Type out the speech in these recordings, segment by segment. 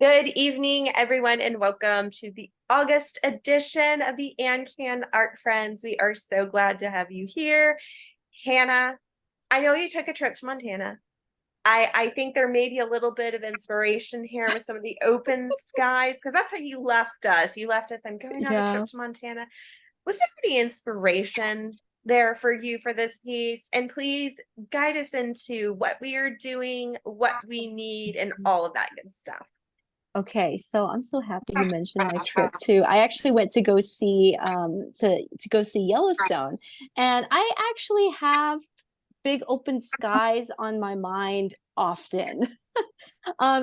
Good evening, everyone, and welcome to the August edition of the AnCan Art Friends. We are so glad to have you here. Hannah, I know you took a trip to Montana. I think there may be a little bit of inspiration here with some of the open skies, because that's how you left us. You left us, I'm going on a trip Yeah. to Montana. Was there any inspiration there for you for this piece? And please guide us into what we are doing, what we need, and all of that good stuff. Okay, so I'm so happy you mentioned my trip too. I actually went to go see to go see Yellowstone, and I actually have big open skies on my mind often.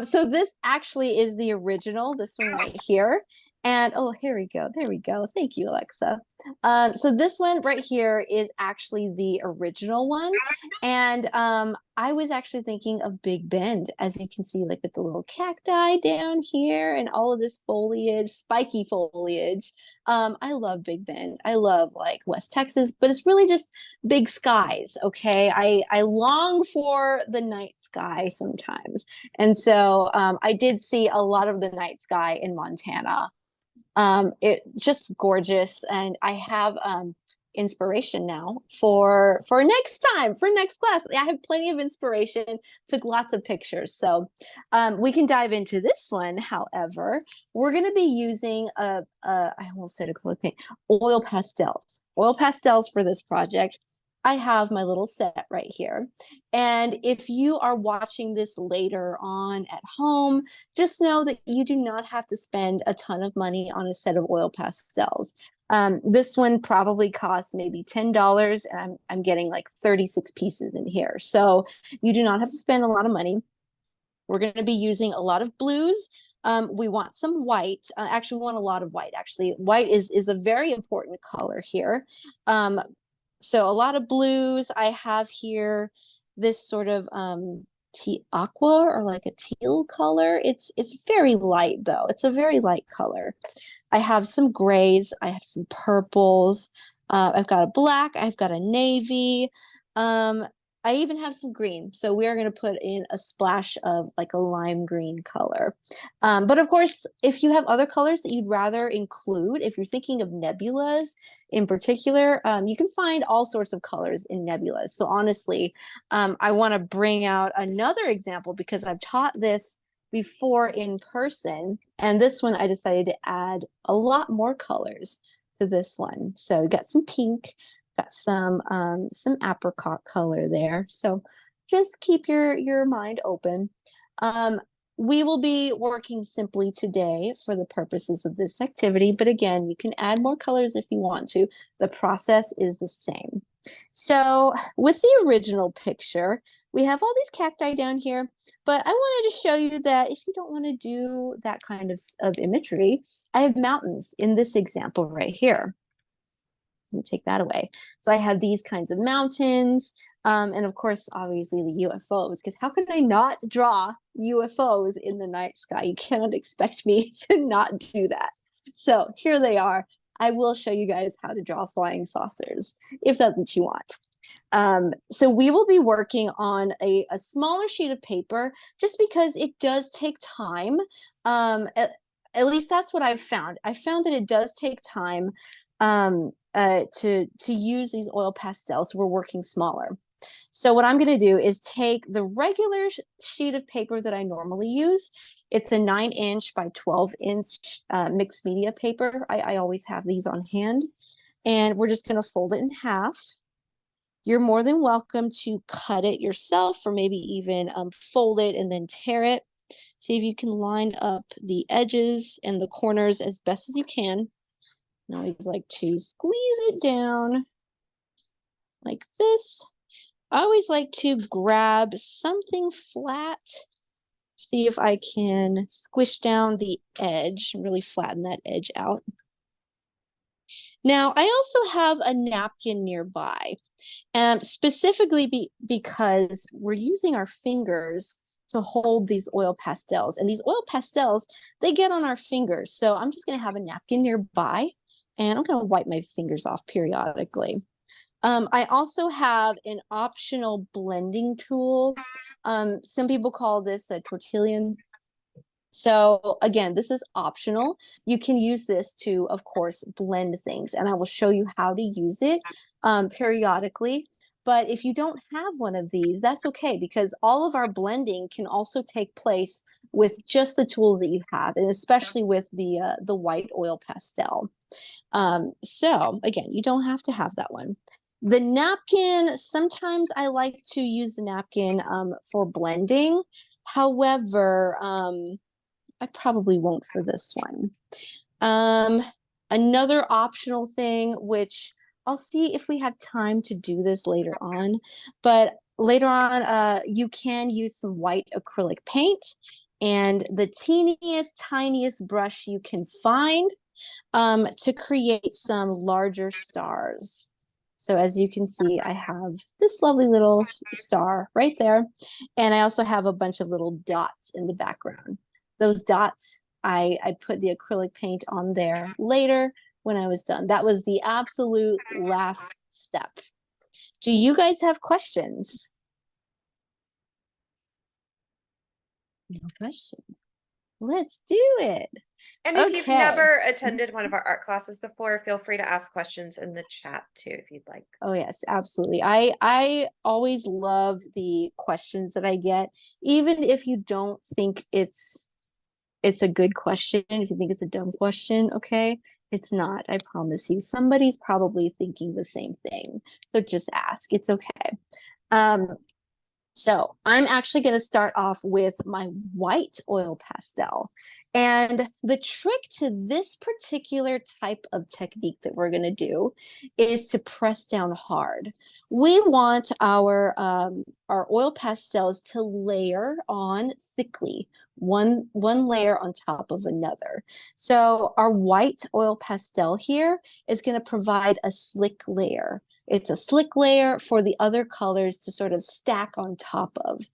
So this actually is the original, this one right here. And oh, here we go. There we go. Thank you, Alexa. So this one right here is actually the original one. And I was actually thinking of Big Bend, as you can see, like with the little cacti down here and all of this foliage, spiky foliage. I love Big Bend. I love like West Texas, but it's really just big skies. Okay. I long for the night sky sometimes. And so I did see a lot of the night sky in Montana. It's just gorgeous, and I have inspiration now for next time for next class. I have plenty of inspiration. Took lots of pictures, so we can dive into this one. However, we're going to be using I almost said acrylic paint, oil pastels for this project. I have my little set right here. And if you are watching this later on at home, just know that you do not have to spend a ton of money on a set of oil pastels. This one probably costs maybe $10, and I'm getting like 36 pieces in here. So you do not have to spend a lot of money. We're going to be using a lot of blues. We want some white. Actually, we want a lot of white. Actually, white is a very important color here. Um, so a lot of blues. I have here this sort of tea aqua, or like a teal color. It's very light though. It's a very light color. I have some grays. I have some purples. I've got a black. I've got a navy. Um, I even have some green. So we are going to put in a splash of like a lime green color. But of course, if you have other colors that you'd rather include, if you're thinking of nebulas in particular, you can find all sorts of colors in nebulas. So honestly, I want to bring out another example because I've taught this before in person, and this one I decided to add a lot more colors to this one. So we got some pink, got some apricot color there. So just keep your mind open. Um, we will be working simply today for the purposes of this activity, but again, you can add more colors if you want to. The process is the same. So with the original picture, we have all these cacti down here, but I wanted to show you that if you don't want to do that kind of imagery, I have mountains in this example right here. Let me take that away. So I have these kinds of mountains, and of course, obviously the UFOs, because how could I not draw UFOs in the night sky? You cannot expect me to not do that. So here they are. I will show you guys how to draw flying saucers, if that's what you want. So we will be working on a smaller sheet of paper just because it does take time. At least that's what I've found. I found that it does take time to use these oil pastels. So we're working smaller. So what I'm going to do is take the regular sheet of paper that I normally use. It's a 9-inch by 12-inch mixed media paper. I always have these on hand. And we're just going to fold it in half. You're more than welcome to cut it yourself, or maybe even fold it and then tear it. See if you can line up the edges and the corners as best as you can. I always like to squeeze it down like this. I always like to grab something flat, see if I can squish down the edge, really flatten that edge out. Now, I also have a napkin nearby, specifically because we're using our fingers to hold these oil pastels. And these oil pastels, they get on our fingers. So I'm just going to have a napkin nearby, and I'm going to wipe my fingers off periodically. I also have an optional blending tool. Some people call this a tortillion. So again, this is optional. You can use this to, of course, blend things, and I will show you how to use it periodically. But if you don't have one of these, that's okay, because all of our blending can also take place with just the tools that you have, and especially with the white oil pastel. So again, you don't have to have that one. The napkin, sometimes I like to use the napkin for blending. However, I probably won't for this one. Um, Another optional thing, which I'll see if we have time to do this later on, but later on, you can use some white acrylic paint and the teeniest, tiniest brush you can find to create some larger stars. So as you can see, I have this lovely little star right there. And I also have a bunch of little dots in the background. Those dots, I put the acrylic paint on there later when I was done. That was the absolute last step. Do you guys have questions? No questions. Let's do it. And if you've Okay. never attended one of our art classes before, feel free to ask questions in the chat too, if you'd like. Oh yes, absolutely. I always love the questions that I get, even if you don't think it's a good question, if you think it's a dumb question, okay? It's not, I promise you. Somebody's probably thinking the same thing. So just ask. It's okay. Um, so I'm actually going to start off with my white oil pastel. And the trick to this particular type of technique that we're going to do is to press down hard. We want our oil pastels to layer on thickly, one layer on top of another. So our white oil pastel here is going to provide a slick layer. It's a slick layer for the other colors to sort of stack on top of.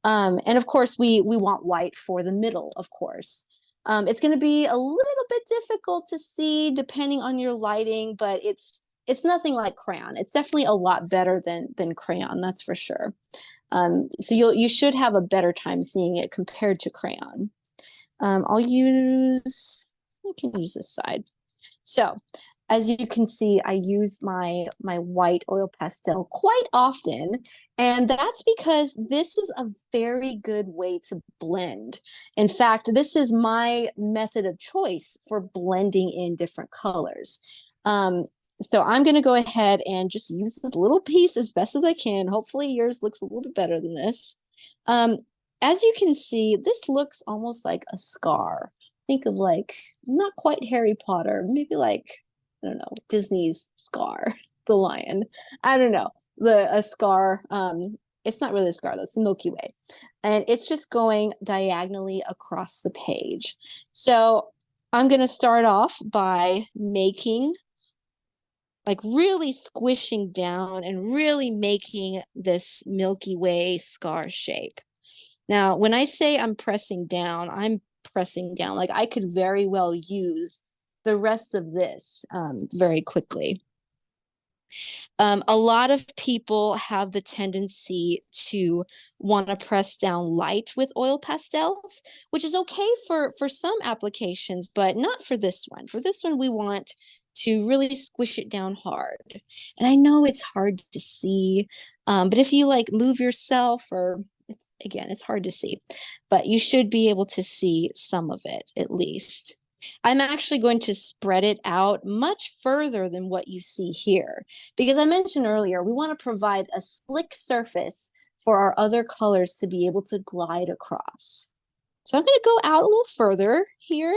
And of course, we want white for the middle, of course. It's going to be a little bit difficult to see depending on your lighting, but it's nothing like crayon. It's definitely a lot better than crayon, that's for sure. So you should have a better time seeing it compared to crayon. I can use this side. So as you can see, I use my white oil pastel quite often, and that's because this is a very good way to blend. In fact, this is my method of choice for blending in different colors. So I'm going to go ahead and just use this little piece as best as I can. Hopefully yours looks a little bit better than this. As you can see, this looks almost like a scar. Think of like, not quite Harry Potter, maybe like, I don't know, Disney's Scar, the lion. I don't know, a scar. It's not really a scar though, it's the Milky Way. And it's just going diagonally across the page. So I'm gonna start off by making, like really squishing down and really making this Milky Way scar shape. Now, when I say I'm pressing down, I'm pressing down. Like I could very well use the rest of this very quickly. A lot of people have the tendency to want to press down light with oil pastels, which is okay for some applications, but not for this one. For this one, we want to really squish it down hard. And I know it's hard to see, but if you like move yourself, or it's hard to see, but you should be able to see some of it at least. I'm actually going to spread it out much further than what you see here, because I mentioned earlier, we want to provide a slick surface for our other colors to be able to glide across. So I'm going to go out a little further here.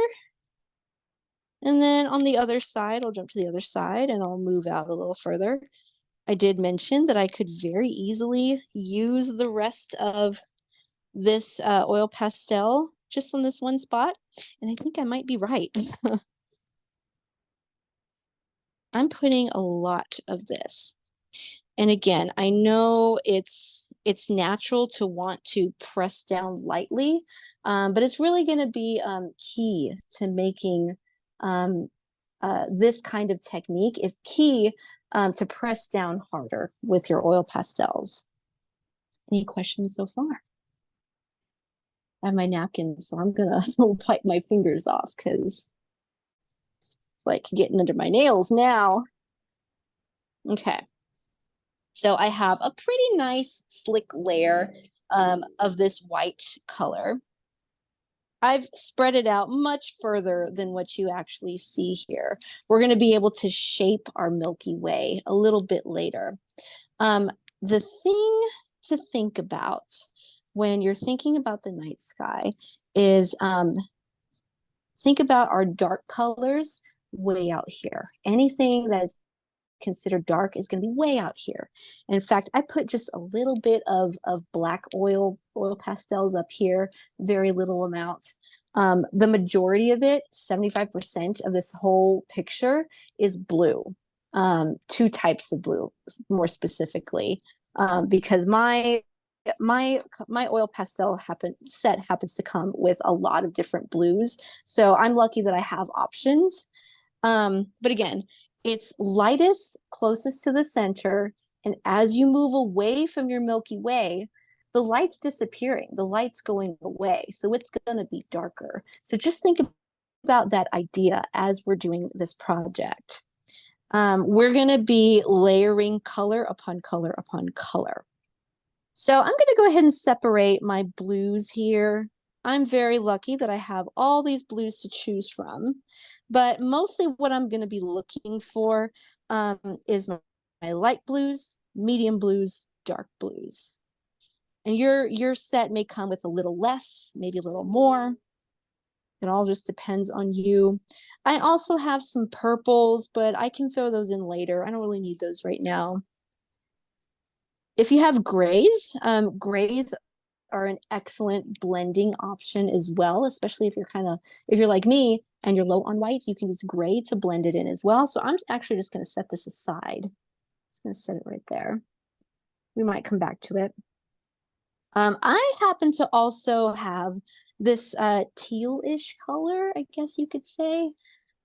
And then on the other side, I'll jump to the other side and I'll move out a little further. I did mention that I could very easily use the rest of this oil pastel just on this one spot. And I think I might be right. I'm putting a lot of this. And again, I know it's natural to want to press down lightly, but it's really going to be key to making this kind of technique, if key to press down harder with your oil pastels. Any questions so far? I have my napkins, so I'm gonna wipe my fingers off because it's like getting under my nails now. Okay. So I have a pretty nice slick layer of this white color. I've spread it out much further than what you actually see here. We're going to be able to shape our Milky Way a little bit later. The thing to think about when you're thinking about the night sky is think about our dark colors way out here. Anything that is considered dark is going to be way out here. In fact, I put just a little bit of black oil pastels up here, very little amount. The majority of it, 75% of this whole picture is blue. Two types of blue, more specifically, because my oil pastel set happens to come with a lot of different blues. So I'm lucky that I have options. But again, it's lightest, closest to the center. And as you move away from your Milky Way, the light's disappearing, the light's going away. So it's going to be darker. So just think about that idea as we're doing this project. We're going to be layering color upon color upon color. So I'm going to go ahead and separate my blues here. I'm very lucky that I have all these blues to choose from, but mostly what I'm going to be looking for is my light blues, medium blues, dark blues. And your set may come with a little less, maybe a little more. It all just depends on you. I also have some purples, but I can throw those in later. I don't really need those right now. If you have grays, grays are an excellent blending option as well, especially if you're like me and you're low on white, you can use gray to blend it in as well. So I'm actually just going to set this aside. Just going to set it right there. We might come back to it. I happen to also have this teal-ish color, I guess you could say.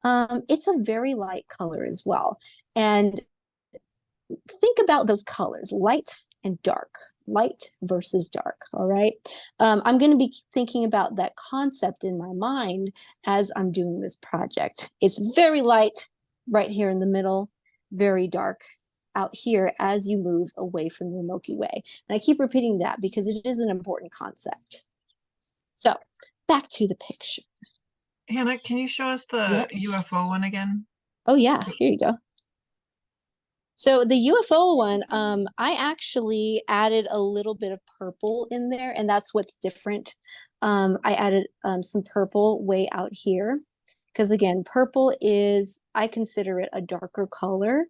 It's a very light color as well. And think about those colors, light and dark. Light versus dark. All right. I'm going to be thinking about that concept in my mind as I'm doing this project. It's very light right here in the middle, very dark out here as you move away from your Milky Way. And I keep repeating that because it is an important concept. So back to the picture. Hannah, can you show us the UFO one again? Oh yeah, here you go. So the UFO one, I actually added a little bit of purple in there, and that's what's different. I added some purple way out here, because again, purple is, I consider it a darker color.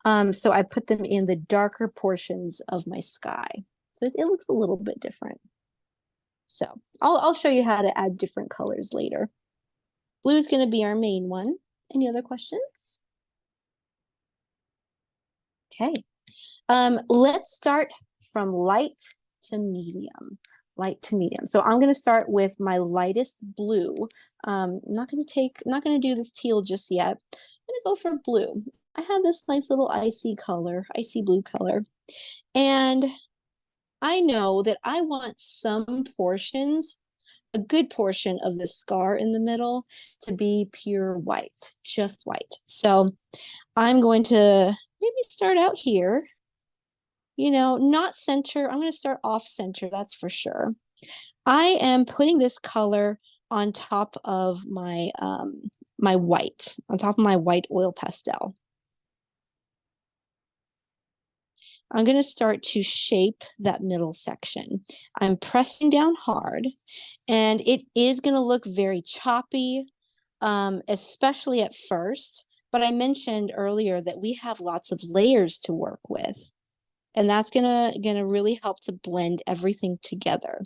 So I put them in the darker portions of my sky. So it looks a little bit different. So I'll show you how to add different colors later. Blue is going to be our main one. Any other questions? Okay, let's start from light to medium. Light to medium. So I'm going to start with my lightest blue. Not going to do this teal just yet. I'm going to go for blue. I have this nice little icy blue color. And I know that I want some portions, a good portion of the scar in the middle to be pure white, just white. So I'm going to maybe start out here, not center. I'm going to start off center, that's for sure. I am putting this color on top of my my white, on top of my white oil pastel. I'm going to start to shape that middle section. I'm pressing down hard, and it is going to look very choppy, especially at first. But I mentioned earlier that we have lots of layers to work with, and that's gonna really help to blend everything together.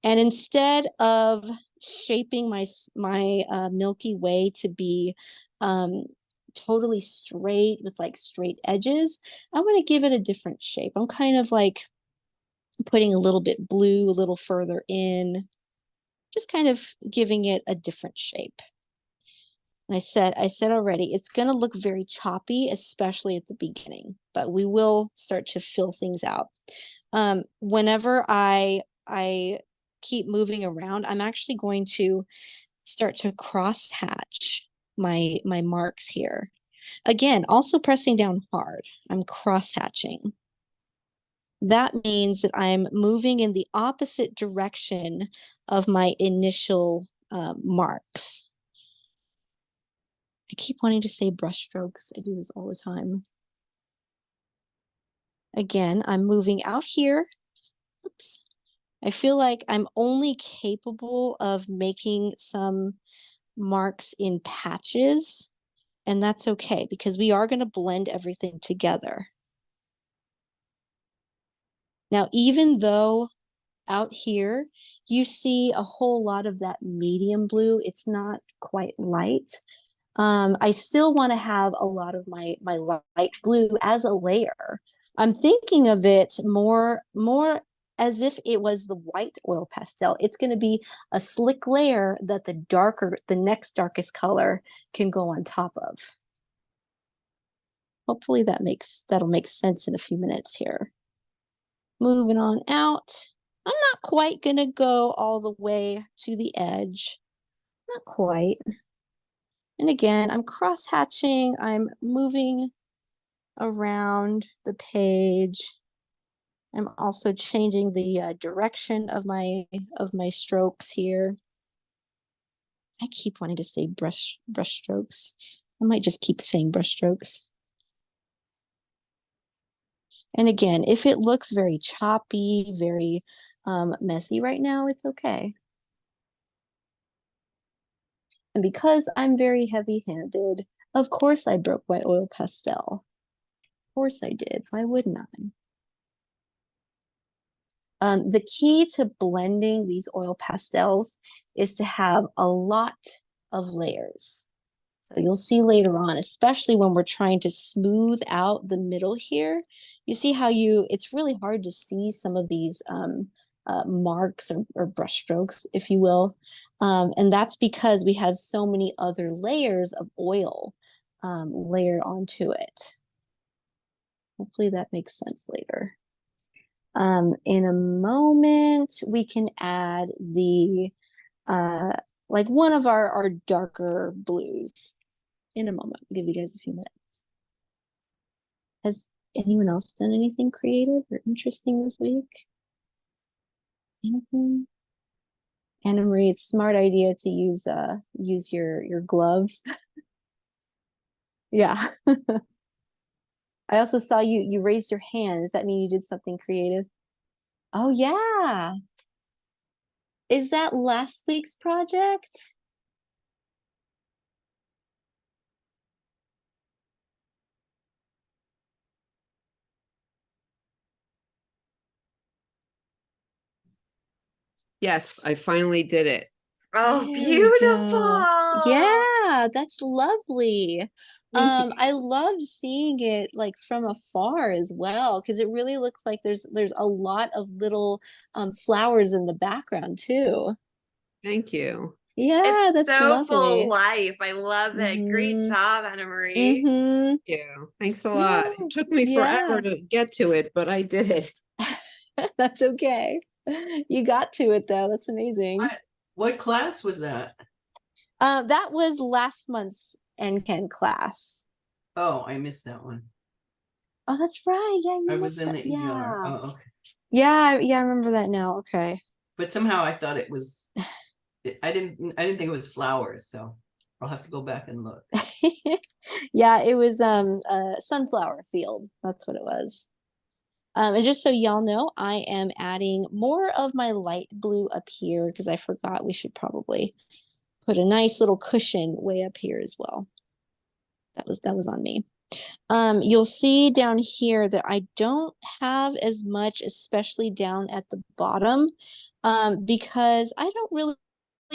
And instead of shaping my Milky Way to be totally straight with like straight edges, I'm going to give it a different shape. I'm kind of like putting a little bit blue a little further in, just kind of giving it a different shape. And I said already, it's going to look very choppy, especially at the beginning, but we will start to fill things out. Whenever I keep moving around, I'm actually going to start to cross hatch my marks here. Again, also pressing down hard. I'm cross hatching. That means that I'm moving in the opposite direction of my initial marks. I keep wanting to say brush strokes. I do this all the time. Again, I'm moving out here. Oops. I feel like I'm only capable of making some marks in patches, and that's okay because we are going to blend everything together. Now, even though out here you see a whole lot of that medium blue, it's not quite light. I still want to have a lot of my light blue as a layer. I'm thinking of it more as if it was the white oil pastel. It's going to be a slick layer that the next darkest color can go on top of. Hopefully that'll make sense in a few minutes here. Moving on out. I'm not quite going to go all the way to the edge. Not quite. And again, I'm cross hatching. I'm moving around the page. I'm also changing the direction of my strokes here. I keep wanting to say brush strokes. I might just keep saying brush strokes. And again, if it looks very choppy, very messy right now, it's okay. And because I'm very heavy-handed, of course I broke my oil pastel. Of course I did. Why wouldn't I? The key to blending these oil pastels is to have a lot of layers. So you'll see later on, especially when we're trying to smooth out the middle here, you see how it's really hard to see some of these marks or brush strokes, if you will. And that's because we have so many other layers of oil layered onto it. Hopefully that makes sense later. In a moment, we can add the like one of our darker blues. In a moment, I'll give you guys a few minutes. Has anyone else done anything creative or interesting this week? Anything? Anna Marie, it's a smart idea to use your gloves. Yeah. I also saw you raised your hand. Does that mean you did something creative? Oh yeah. Is that last week's project? Yes, I finally did it. Oh, There we go. beautiful. Yeah, that's lovely. Thank you. I loved seeing it like from afar as well, because it really looks like there's a lot of little flowers in the background too. Thank you. Yeah, It's that's so full of lovely. life. I love it. Great Mm-hmm. job, Anna Marie. Mm-hmm. Thank you. Thanks a lot. Yeah. It took me Yeah. forever to get to it, but I did it. That's okay. You got to it though. That's amazing. What class was that? That was last month's AnCan class. Oh, I missed that one. Oh, that's right. Yeah, I you was missed in that. the ER. Yeah. Oh, okay. Yeah, I remember that now. Okay. But somehow I thought it was. I didn't think it was flowers, so I'll have to go back and look. Yeah, it was a sunflower field. That's what it was. And just so y'all know, I am adding more of my light blue up here because I forgot we should probably put a nice little cushion way up here as well. That was on me. You'll see down here that I don't have as much, especially down at the bottom, because I don't really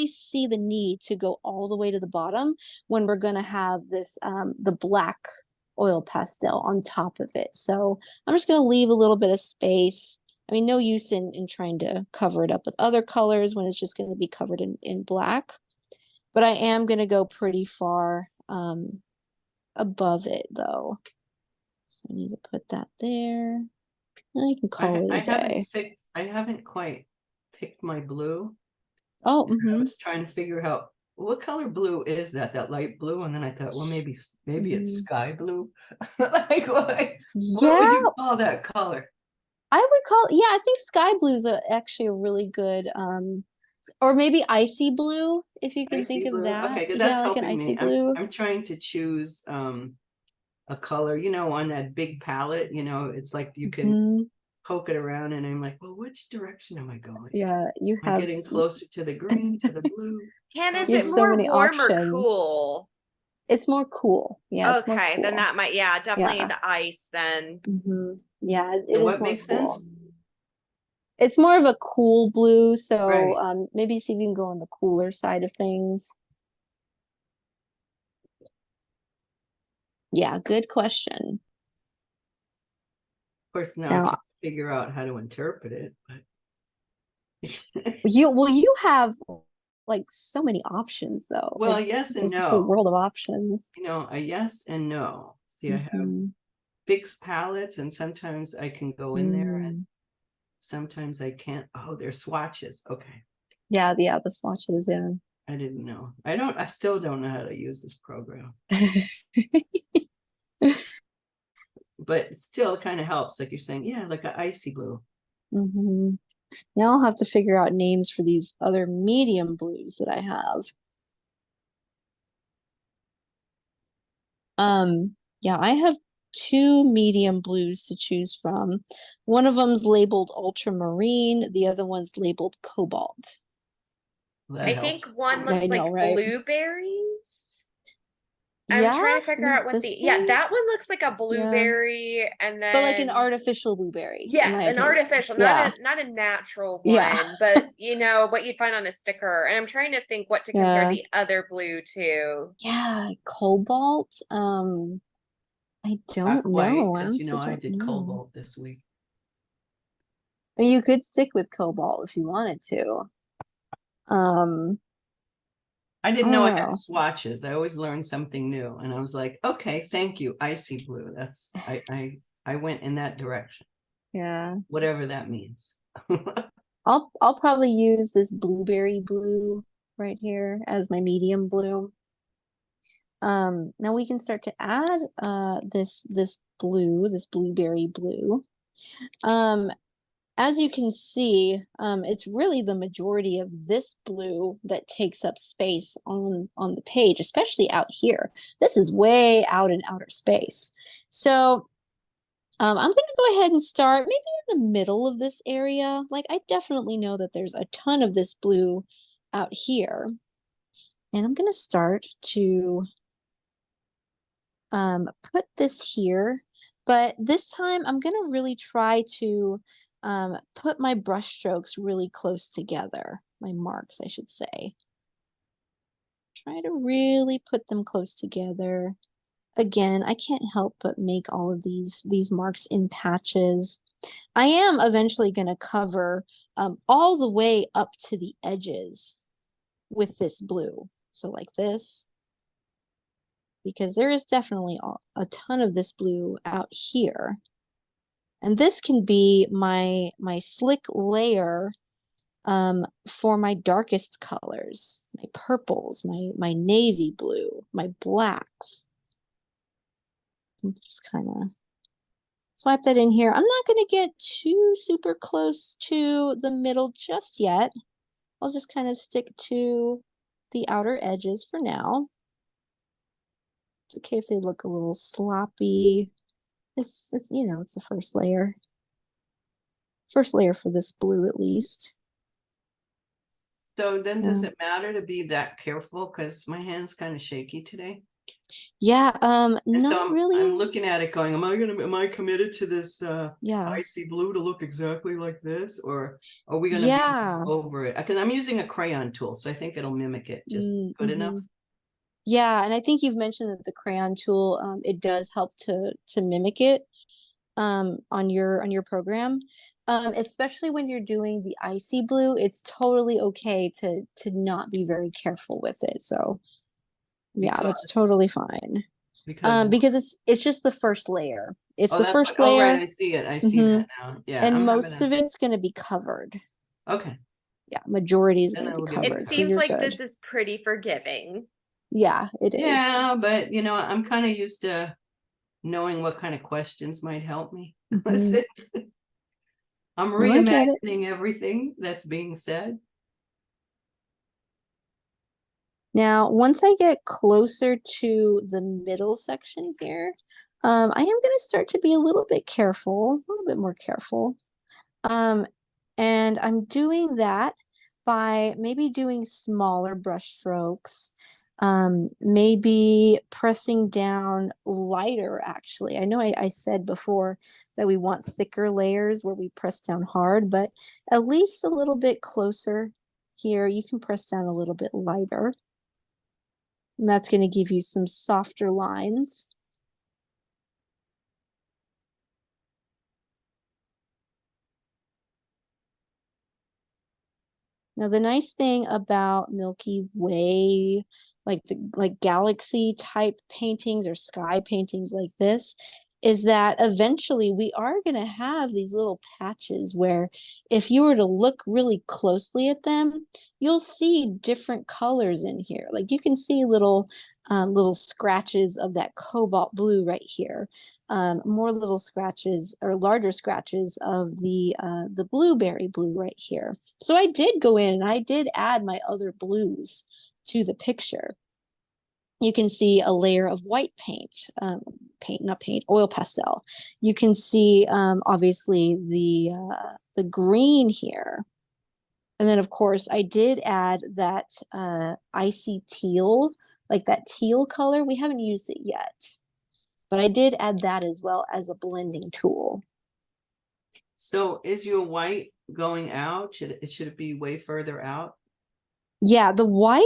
see the need to go all the way to the bottom when we're going to have this the black oil pastel on top of it. So I'm just going to leave a little bit of space. I mean, no use in trying to cover it up with other colors when it's just going to be covered in black. But I am going to go pretty far above it though. So I need to put that there. And I can call it a day. I haven't quite picked my blue. Oh, And I mhm. was trying to figure out what color blue is that? That light blue, and then I thought, well, maybe it's sky blue. Like what Yeah, would you call that color? I would call, yeah, I think sky blue is actually a really good, or maybe icy blue, if you can think Icy of blue. that. Okay, because Yeah, that's like an helping icy me. blue. I'm trying to choose a color, on that big palette, it's like you can Mhm. poke it around, and I'm like, well, which direction am I going? Yeah, you Am I have getting closer to the green, to the blue? Hannah, is you have it so more many warm or options. cool? It's more cool. Yeah, it's more Okay, then cool. that might, yeah, definitely Yeah. the ice then. Yeah, it So is what more makes cool. sense? It's more of a cool blue, so Right. maybe see if you can go on the cooler side of things. Yeah, good question. Of course, now I Now, can figure out how to interpret it. But you have like so many options though. well, yes and There's a whole no. world of options. A yes and no. See, I have Mhm. fixed palettes, and sometimes I can go in there, and Mm. sometimes I can't. Oh, they're swatches. Okay. Yeah, the swatches, yeah. I didn't know. I still don't know how to use this program, but it still kind of helps. Like you're saying, yeah, like an icy blue. hmm Now I'll have to figure out names for these other medium blues that I have. Yeah, I have two medium blues to choose from. One of them's labeled ultramarine, the other one's labeled cobalt. That I think helps. one I looks know, like right? blueberries. I'm Yeah, trying to figure not out what this yeah, one. that one looks like a Yeah, blueberry, and but like an then artificial blueberry, in yes, my an opinion. artificial, Yeah, not a natural yeah, one, but what you'd find on a sticker. And I'm trying to think what to compare yeah, the other blue to. yeah. Cobalt. I Not don't quite, know. I because honestly I don't did know. cobalt this week. I mean, you could stick with cobalt if you wanted to. Um, I I didn't don't know I had know. swatches. I always learned something new, and I was like, okay, thank you, icy blue. That's I went in that direction, Yeah. whatever that means. I'll probably use this blueberry blue right here as my medium blue. Now we can start to add this blue, this blueberry blue. Um, as you can see, it's really the majority of this blue that takes up space on the page, especially out here. This is way out in outer space. So I'm going to go ahead and start maybe in the middle of this area. Like I definitely know that there's a ton of this blue out here. And I'm going to start to put this here. But this time I'm going to really try to put my brush strokes really close together. My marks, I should say. Try to really put them close together. Again, I can't help but make all of these marks in patches. I am eventually going to cover all the way up to the edges with this blue. So like this, because there is definitely a ton of this blue out here. And this can be my slick layer for my darkest colors, my purples, my navy blue, my blacks. Just kind of swipe that in here. I'm not going to get too super close to the middle just yet. I'll just kind of stick to the outer edges for now. It's okay if they look a little sloppy. It's it's the first layer. First layer for this blue at least. So then, does Yeah. it matter to be that careful? Because my hand's kind of shaky today. Yeah, And not so I'm really. looking at it going, am I committed to this Yeah. icy blue to look exactly like this? Or are we gonna be Yeah. over it? Because I'm using a crayon tool, so I think it'll mimic it just good enough. Yeah, and I think you've mentioned that the crayon tool, it does help to mimic it on your program. Especially when you're doing the icy blue, it's totally okay to not be very careful with it. So yeah, that's Because totally fine. because Because it's just the first layer. It's oh, the that's first right, layer, I see it. I see that now. Yeah, and I'm having most of it's going to be covered. okay. yeah, majority is Then going I to will be get rid covered. It of So seems you're like good. this is pretty forgiving. Yeah, it is. Yeah, but I'm kind of used to knowing what kind of questions might help me. Mhm. I'm No, I get it. reimagining everything that's being said. Now, once I get closer to the middle section here, I am going to start to be a little bit careful, a little bit more careful. And I'm doing that by maybe doing smaller brush strokes, maybe pressing down lighter, actually. I know I said before that we want thicker layers where we press down hard, but at least a little bit closer here, you can press down a little bit lighter. And that's going to give you some softer lines. Now, the nice thing about Milky Way, like galaxy type paintings or sky paintings like this, is that eventually we are going to have these little patches where if you were to look really closely at them, you'll see different colors in here. Like you can see little scratches of that cobalt blue right here. More little scratches or larger scratches of the blueberry blue right here. So I did go in and I did add my other blues to the picture. You can see a layer of white paint, oil pastel. You can see obviously the green here. And then of course I did add that icy teal, like that teal color. We haven't used it yet, but I did add that as well as a blending tool. So is your white going out? Should it be way further out? Yeah, the white,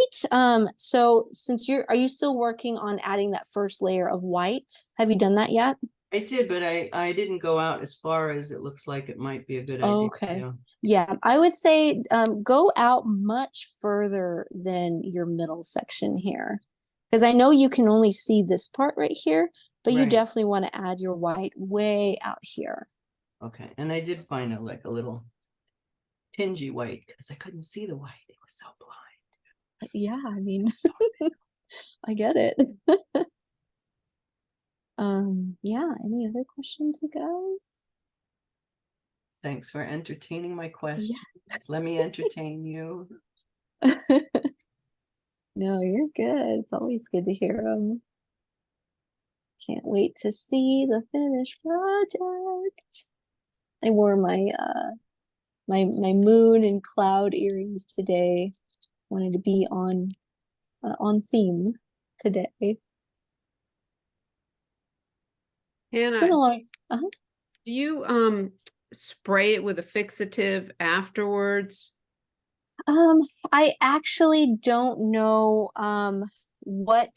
so since are you still working on adding that first layer of white? Have you done that yet? I did, but I didn't go out as far as it looks like it might be a good idea. Okay. Yeah, I would say go out much further than your middle section here. Because I know you can only see this part right here, but you Right. definitely want to add your white way out here. Okay, and I did find a little tingy white because I couldn't see the white. It was so blind. Yeah, I mean, I get it. Yeah, any other questions, you guys? Thanks for entertaining my questions. Let me entertain you. No, you're good. It's always good to hear them. Can't wait to see the finished project. I wore my my moon and cloud earrings today. Wanted to be on theme today. It's been a Hannah, long. do you spray it with a fixative afterwards? I actually don't know what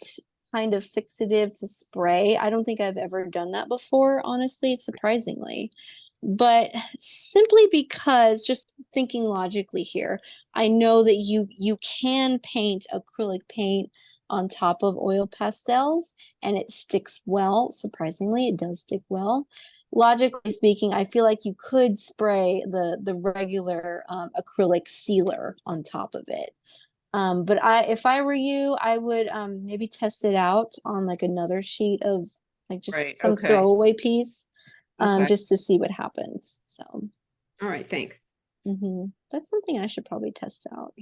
kind of fixative to spray. I don't think I've ever done that before, honestly, surprisingly. But simply because, just thinking logically here, I know that you can paint acrylic paint on top of oil pastels and it sticks well. Surprisingly, it does stick well. Logically speaking, I feel like you could spray the regular acrylic sealer on top of it. But if I were you, I would maybe test it out on like another sheet of like just Right, some okay. throwaway piece, Okay. just to see what happens. So All right, thanks. that's something I should probably test out.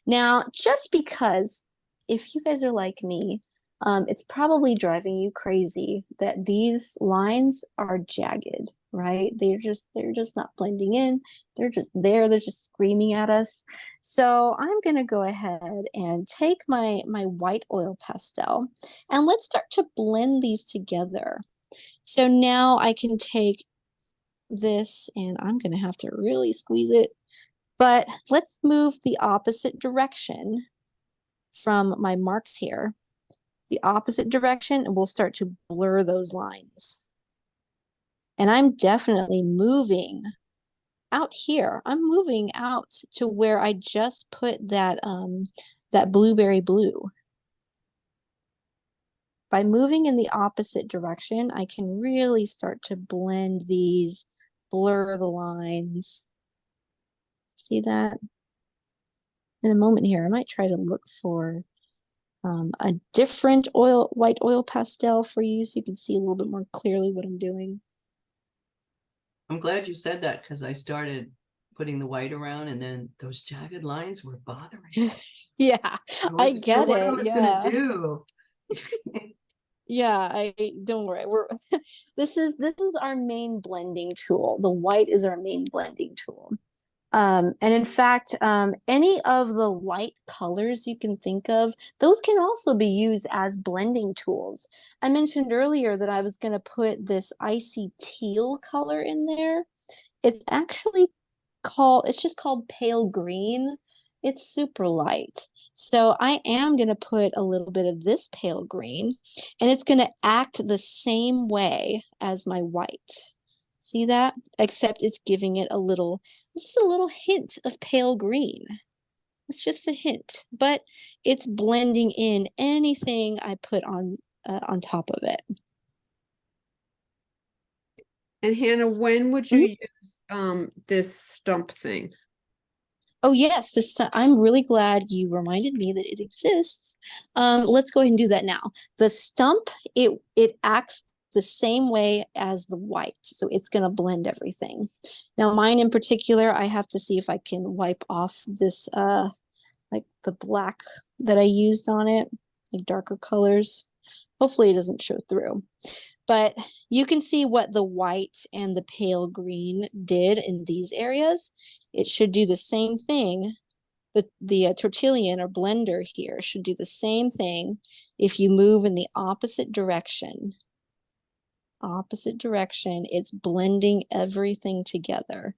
Now, just because if you guys are like me, it's probably driving you crazy that these lines are jagged, right? They're just not blending in. They're just there. They're just screaming at us. So I'm gonna go ahead and take my white oil pastel and let's start to blend these together. So now I can take this and I'm gonna have to really squeeze it, but let's move the opposite direction from my marked here, the opposite direction, and we'll start to blur those lines. And I'm definitely moving out here. I'm moving out to where I just put that that blueberry blue. By moving in the opposite direction, I can really start to blend these, blur the lines. See that? In a moment here, I might try to look for a different white oil pastel for you so you can see a little bit more clearly what I'm doing. I'm glad you said that because I started putting the white around and then those jagged lines were bothering me. Yeah, I I wasn't sure get what I it. was Yeah. gonna do. Yeah, I don't worry. We're this is our main blending tool. The white is our main blending tool. And in fact, any of the white colors you can think of, those can also be used as blending tools. I mentioned earlier that I was going to put this icy teal color in there. It's actually it's just called pale green. It's super light. So I am going to put a little bit of this pale green, and it's going to act the same way as my white. See that? Except it's giving it just a little hint of pale green. It's just a hint, but it's blending in anything I put on top of it. And Hannah, when would you use this stump thing? Oh yes, I'm really glad you reminded me that it exists. Let's go ahead and do that now. The stump, it acts the same way as the white, so it's going to blend everything. Now mine in particular, I have to see if I can wipe off this like the black that I used on it, the darker colors. Hopefully it doesn't show through. But you can see what the white and the pale green did in these areas. It should do the same thing. The tortillion or blender here should do the same thing if you move in the opposite direction. Opposite direction, it's blending everything together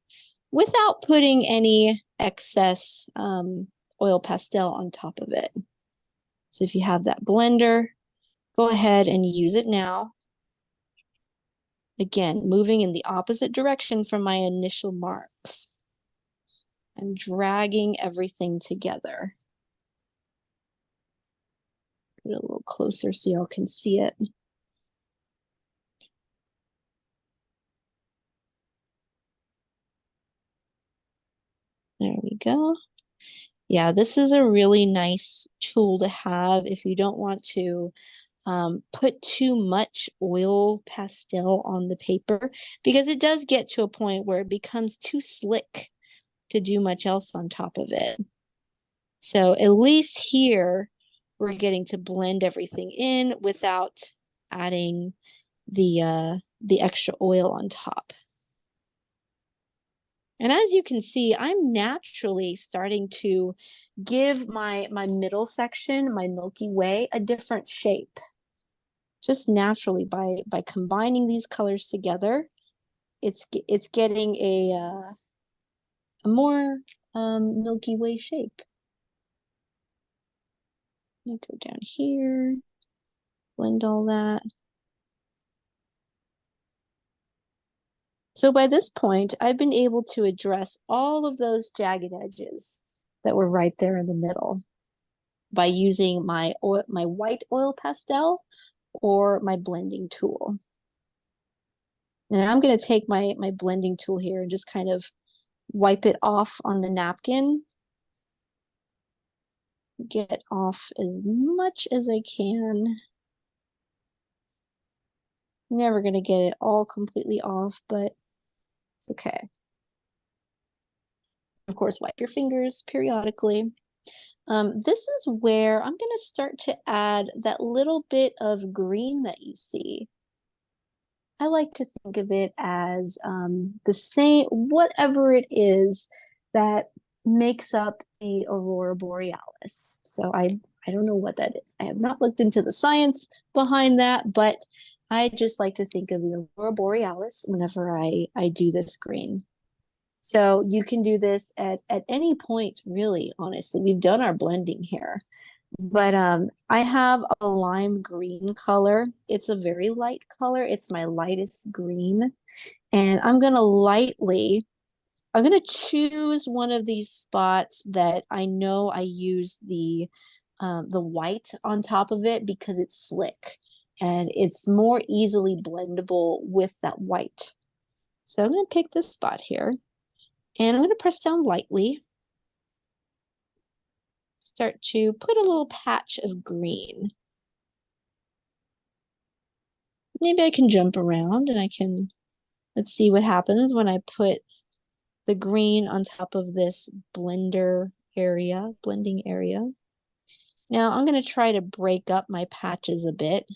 without putting any excess oil pastel on top of it. So if you have that blender, go ahead and use it now. Again, moving in the opposite direction from my initial marks. I'm dragging everything together. Put it a little closer so y'all can see it. There we go. Yeah, this is a really nice tool to have if you don't want to put too much oil pastel on the paper, because it does get to a point where it becomes too slick to do much else on top of it. So at least here, we're getting to blend everything in without adding the extra oil on top. And as you can see, I'm naturally starting to give my middle section, my Milky Way, a different shape. Just naturally by combining these colors together, it's getting a more Milky Way shape. Let me go down here, blend all that. So by this point, I've been able to address all of those jagged edges that were right there in the middle by using my white oil pastel or my blending tool. And I'm going to take my blending tool here and just kind of wipe it off on the napkin. Get off as much as I can. Never going to get it all completely off, but it's okay. Of course, wipe your fingers periodically. This is where I'm going to start to add that little bit of green that you see. I like to think of it as the same, whatever it is that makes up the aurora borealis. So I don't know what that is. I have not looked into the science behind that, but I just like to think of the aurora borealis whenever I do this green. So you can do this at any point, really, honestly. We've done our blending here. But I have a lime green color. It's a very light color. It's my lightest green. And I'm going to choose one of these spots that I know I use the white on top of it because it's slick and it's more easily blendable with that white. So I'm going to pick this spot here. And I'm going to press down lightly. Start to put a little patch of green. Maybe I can jump around and let's see what happens when I put the green on top of this blending area. Now I'm going to try to break up my patches a bit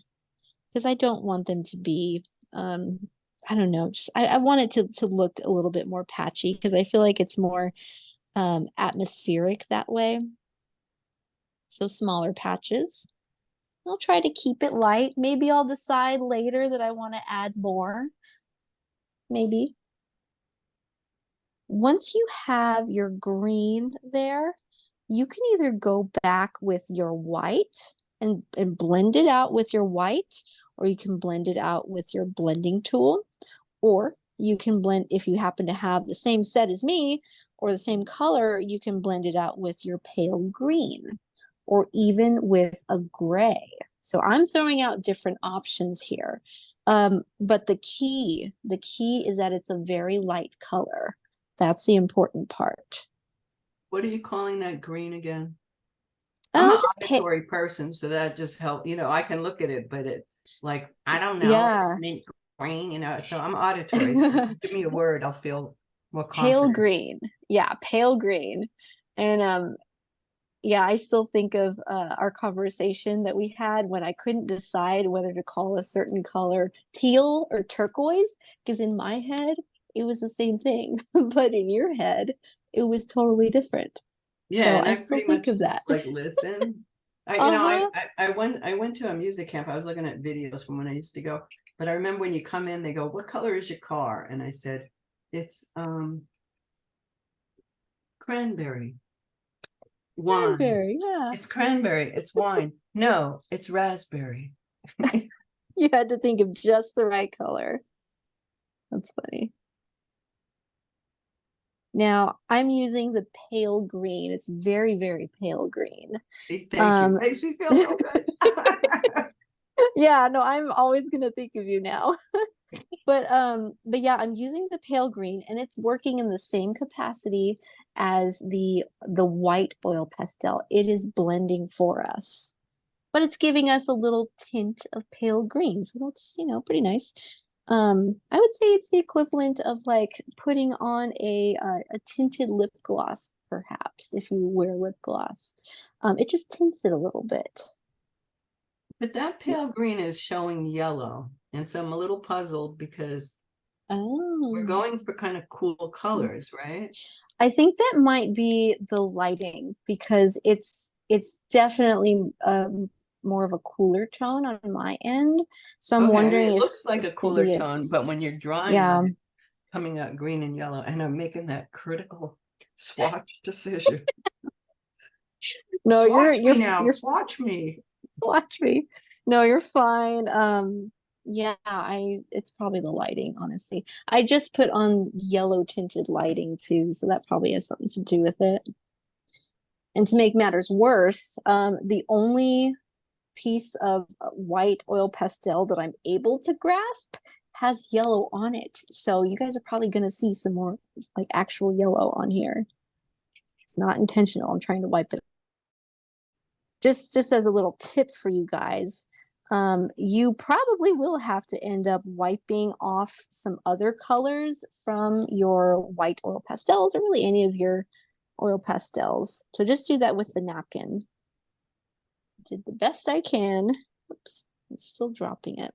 because I don't want them to be, I don't know, just I want it to look a little bit more patchy because I feel like it's more atmospheric that way. So smaller patches. I'll try to keep it light. Maybe I'll decide later that I want to add more. Maybe. Once you have your green there, you can either go back with your white and blend it out with your white, or you can blend it out with your blending tool, or you can blend, if you happen to have the same set as me or the same color, you can blend it out with your pale green or even with a gray. So I'm throwing out different options here. But the key is that it's a very light color. That's the important part. What are you calling that green again? I'm an auditory person, so that just helped. You know, I can look at it, but it, like, I don't know. Yeah. Mint green, you know. So I'm auditory. So give me a word, I'll feel more confident. Pale green. Yeah, pale green. And yeah, I still think of our conversation that we had when I couldn't decide whether to call a certain color teal or turquoise, because in my head it was the same thing, but in your head it was totally different. Yeah, so and I I still pretty think much of just that. like listen. I went to a music camp. I was looking at videos from when I used to go. But I remember when you come in, they go, "What color is your car?" And I said, "It's cranberry." Wine. Cranberry, yeah. It's cranberry. It's wine. No, it's raspberry. You had to think of just the right color. That's funny. Now I'm using the pale green. It's very, very pale green. See, thank you. Makes me feel so good. Yeah, no, I'm always gonna think of you now. But yeah, I'm using the pale green and it's working in the same capacity as the white oil pastel. It is blending for us, but it's giving us a little tint of pale green, so that's, you know, pretty nice. I would say it's the equivalent of like putting on a tinted lip gloss, perhaps, if you wear lip gloss. It just tints it a little bit. But that pale green is showing yellow. And so I'm a little puzzled because we're going for kind of cool colors, right? I think that might be the lighting because it's definitely more of a cooler tone on my end. So I'm wondering it if looks like a cooler tone, but when you're drawing on it, coming out green and yellow, and I'm making that critical swatch decision. No, you're swatch me. Watch me. No, you're fine. Yeah, it's probably the lighting, honestly. I just put on yellow tinted lighting too, so that probably has something to do with it. And to make matters worse, the only piece of white oil pastel that I'm able to grasp has yellow on it. So you guys are probably going to see some more like actual yellow on here. It's not intentional. I'm trying to wipe it. Just as a little tip for you guys, you probably will have to end up wiping off some other colors from your white oil pastels or really any of your oil pastels. So just do that with the napkin. Did the best I can. Oops, I'm still dropping it.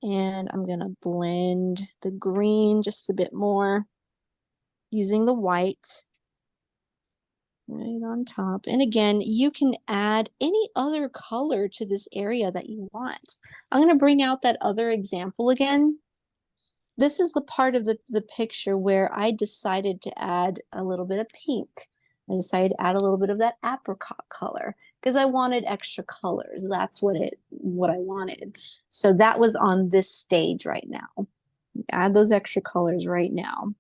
And I'm gonna blend the green just a bit more using the white right on top. And again, you can add any other color to this area that you want. I'm gonna bring out that other example again. This is the part of the picture where I decided to add a little bit of pink. I decided to add a little bit of that apricot color because I wanted extra colors. That's what I wanted. So that was on this stage right now. Add those extra colors right now.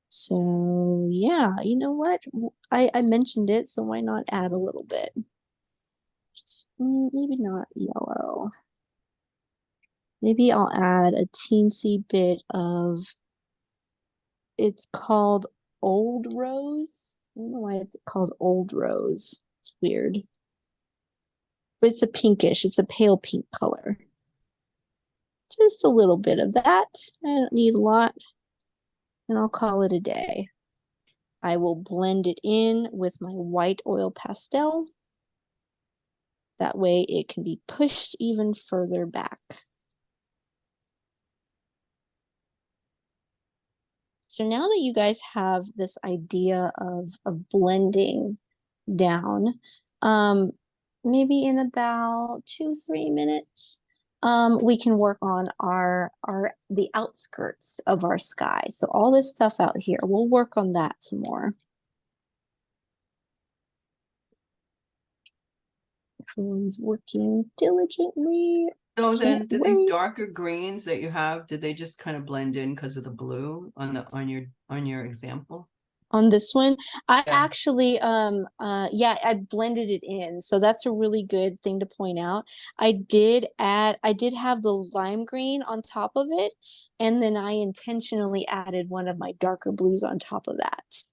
So yeah, you know what? I mentioned it, so why not add a little bit? Just maybe not yellow. maybe I'll add a teensy bit of, it's called Old Rose. I don't know why it's called Old Rose. It's weird. But it's a pinkish, it's a pale pink color. Just a little bit of that. I don't need a lot. And I'll call it a day. I will blend it in with my white oil pastel. That way it can be pushed even further back. So now that you guys have this idea of blending down, maybe in about 2-3 minutes, we can work on the outskirts of our sky. So all this stuff out here, we'll work on that some more. Everyone's working diligently. So then, Can't do these wait. darker greens that you have, did they just kind of blend in because of the blue on your example? On this one, I Yeah. actually yeah, I blended it in, so that's a really good thing to point out. I did have the lime green on top of it, and then I intentionally added one of my darker blues on top of that.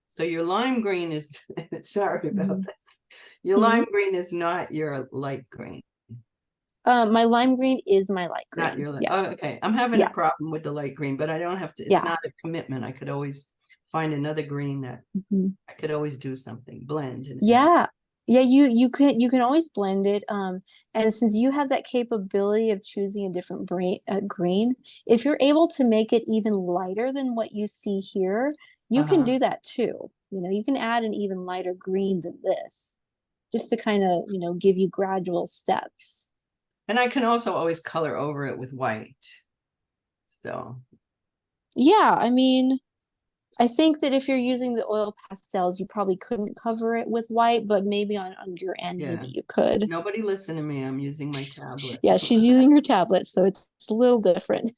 So your lime green is, sorry about Mhm. this. Your lime green is not your light green. My lime green is my light green. Not your light. Yeah. Oh, okay. I'm having Yeah. a problem with the light green, but I don't have to. It's Yeah. not a commitment. I could always find another green that Mhm. I could always do something, blend. And Yeah. Yeah, you can always blend it. And since you have that capability of choosing a different green, if you're able to make it even lighter than what you see here, you can do that too. You know, you can add an even lighter green than this, just to kind of, give you gradual steps. And I can also always color over it with white. So Yeah, I mean, I think that if you're using the oil pastels, you probably couldn't cover it with white, but maybe on your end, yeah, maybe you could. nobody listen to me. I'm using my tablet. Yeah, she's using her tablet, so it's a little different.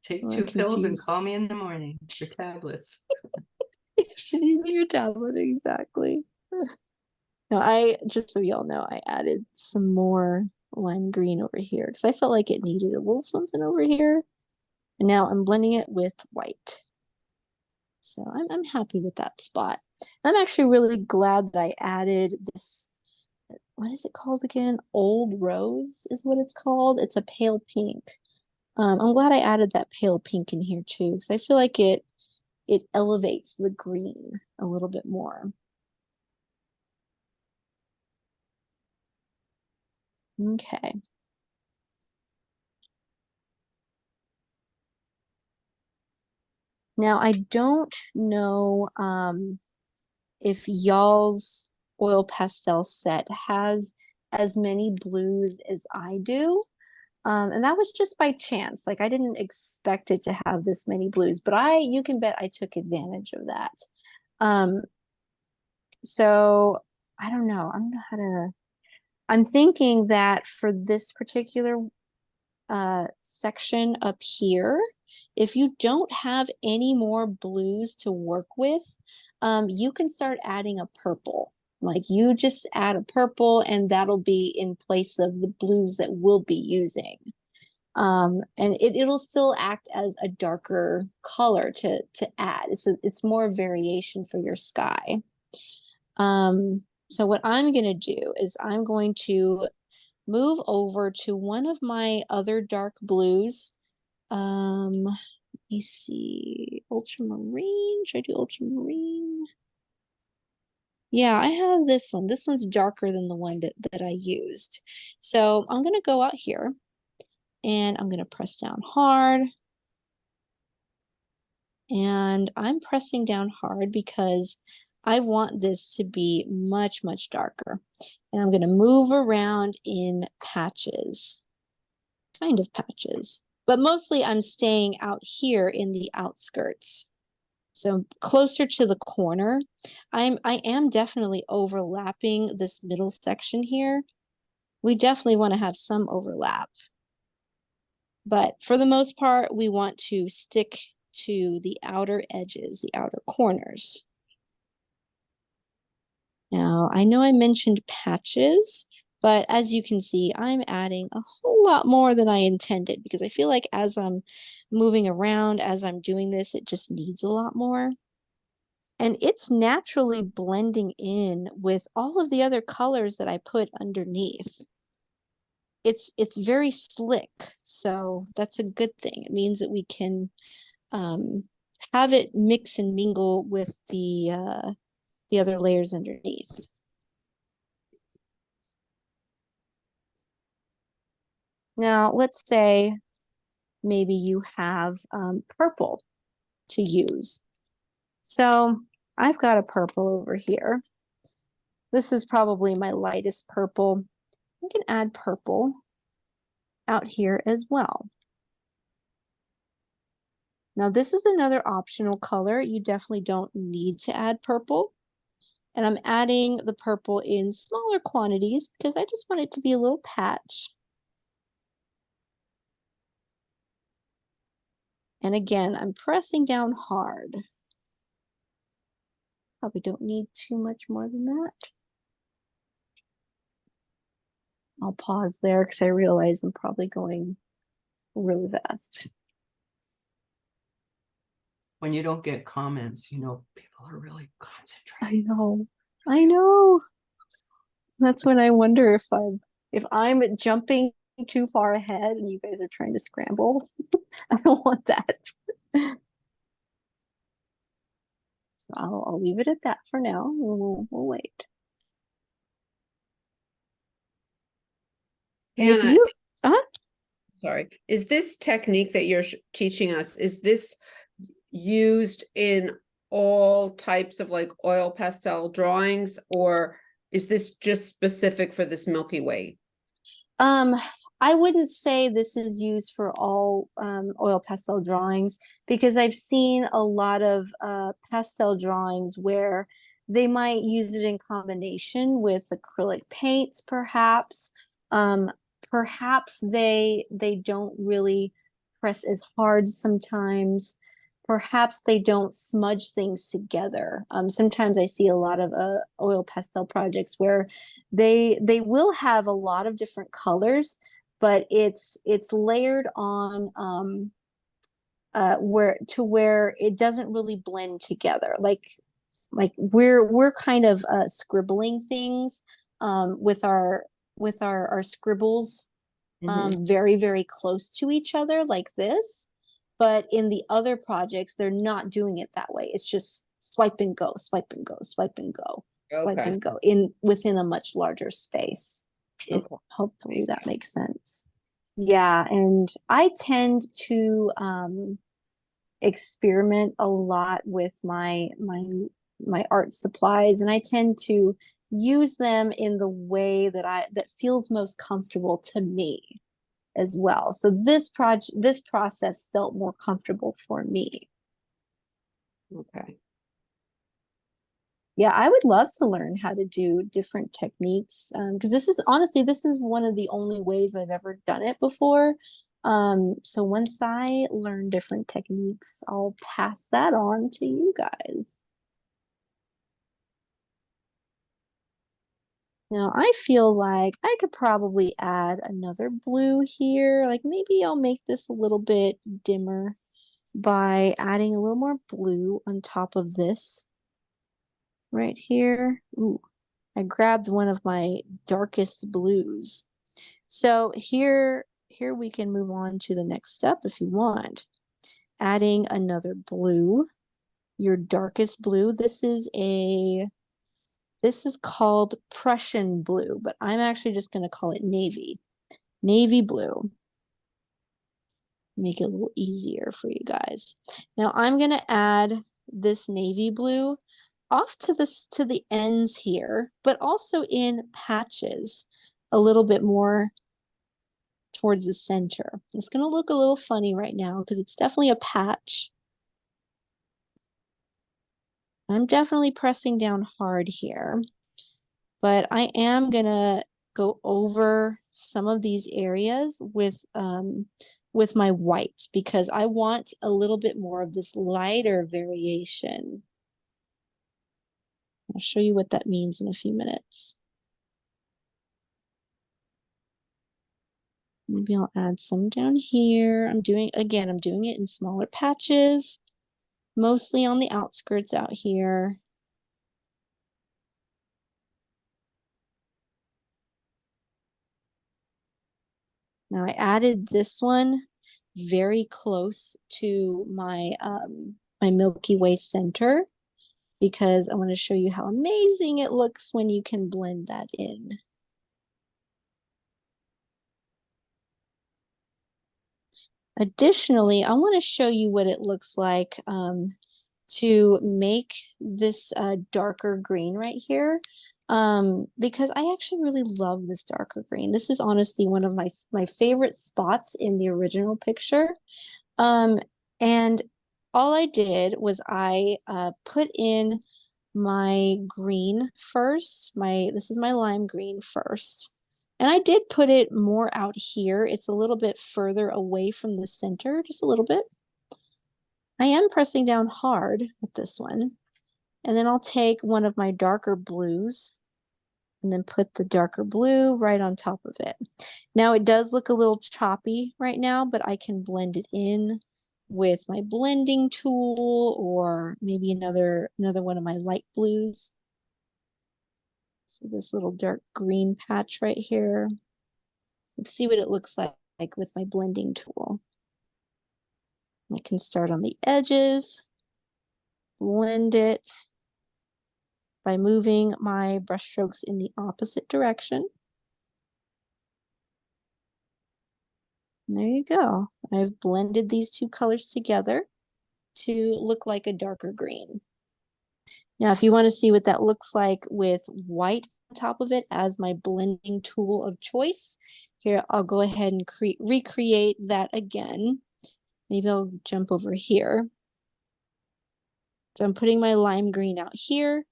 Take I'm 2 pills and confused. call me in the morning for tablets. She's using her tablet, exactly. No, just so y'all know, I added some more lime green over here because I felt like it needed a little something over here. And now I'm blending it with white. So I'm happy with that spot. I'm actually really glad that I added this. What is it called again? Old Rose is what it's called. It's a pale pink. I'm glad I added that pale pink in here too, because I feel like it elevates the green a little bit more. Okay. Now I don't know if y'all's oil pastel set has as many blues as I do. And that was just by chance. Like I didn't expect it to have this many blues, but you can bet I took advantage of that. So I don't know. I don't know how to. I'm thinking that for this particular section up here, if you don't have any more blues to work with, you can start adding a purple. Like you just add a purple and that'll be in place of the blues that we'll be using. And it'll still act as a darker color to add. It's more variation for your sky. So what I'm gonna do is I'm going to move over to one of my other dark blues. Let me see. Ultramarine. Should I do ultramarine? Yeah, I have this one. This one's darker than the one that I used. So I'm gonna go out here and I'm gonna press down hard. And I'm pressing down hard because I want this to be much, much darker. And I'm gonna move around in patches. Kind of patches. But mostly I'm staying out here in the outskirts. So closer to the corner. I am definitely overlapping this middle section here. We definitely want to have some overlap. But for the most part, we want to stick to the outer edges, the outer corners. Now, I know I mentioned patches. But as you can see, I'm adding a whole lot more than I intended because I feel like as I'm moving around, as I'm doing this, it just needs a lot more. And it's naturally blending in with all of the other colors that I put underneath. It's very slick, so that's a good thing. It means that we can have it mix and mingle with the other layers underneath. Now, let's say maybe you have purple to use. So I've got a purple over here. This is probably my lightest purple. I can add purple out here as well. Now, this is another optional color. You definitely don't need to add purple. And I'm adding the purple in smaller quantities because I just want it to be a little patch. And again, I'm pressing down hard. Probably don't need too much more than that. I'll pause there because I realize I'm probably going really fast. When you don't get comments, you know, people are really concentrating. I know. That's when I wonder if I'm jumping too far ahead and you guys are trying to scramble. I don't want that. So I'll leave it at that for now. We'll wait. And if Hannah, you, sorry, is this technique that you're teaching us, is this used in all types of like oil pastel drawings, or is this just specific for this Milky Way? I wouldn't say this is used for all oil pastel drawings because I've seen a lot of pastel drawings where they might use it in combination with acrylic paints, perhaps. Perhaps they don't really press as hard sometimes. Perhaps they don't smudge things together. Sometimes I see a lot of oil pastel projects where they will have a lot of different colors, but it's layered on where it doesn't really blend together. Like we're kind of scribbling things with our scribbles very, very close to each other like this. But in the other projects, they're not doing it that way. It's just swipe and go, swipe and go, swipe and go, swipe Okay. and go within a much larger space. Okay. Hopefully that makes sense. Yeah, and I tend to experiment a lot with my art supplies, and I tend to use them in the way that feels most comfortable to me as well. So this process felt more comfortable for me. Okay. Yeah, I would love to learn how to do different techniques because this is one of the only ways I've ever done it before. So once I learn different techniques, I'll pass that on to you guys. Now I feel like I could probably add another blue here. Like maybe I'll make this a little bit dimmer by adding a little more blue on top of this right here. Ooh, I grabbed one of my darkest blues. So here we can move on to the next step if you want. Adding another blue, your darkest blue. This is called Prussian blue, but I'm actually just going to call it navy blue. Make it a little easier for you guys. Now I'm going to add this navy blue off to the ends here, but also in patches a little bit more towards the center. It's going to look a little funny right now because it's definitely a patch. I'm definitely pressing down hard here, but I am going to go over some of these areas with my white because I want a little bit more of this lighter variation. I'll show you what that means in a few minutes. Maybe I'll add some down here. I'm doing it in smaller patches, mostly on the outskirts out here. Now I added this one very close to my my Milky Way center because I want to show you how amazing it looks when you can blend that in. Additionally, I want to show you what it looks like to make this darker green right here, because I actually really love this darker green. This is honestly one of my favorite spots in the original picture. And all I did was I put in my green first. This is my lime green first. And I did put it more out here. It's a little bit further away from the center, just a little bit. I am pressing down hard with this one. And then I'll take one of my darker blues and then put the darker blue right on top of it. Now it does look a little choppy right now, but I can blend it in with my blending tool or maybe another one of my light blues. So this little dark green patch right here. Let's see what it looks like with my blending tool. I can start on the edges, blend it by moving my brush strokes in the opposite direction. And there you go. I've blended these two colors together to look like a darker green. Now, if you want to see what that looks like with white on top of it as my blending tool of choice, here I'll go ahead and recreate that again. Maybe I'll jump over here. So I'm putting my lime green out here.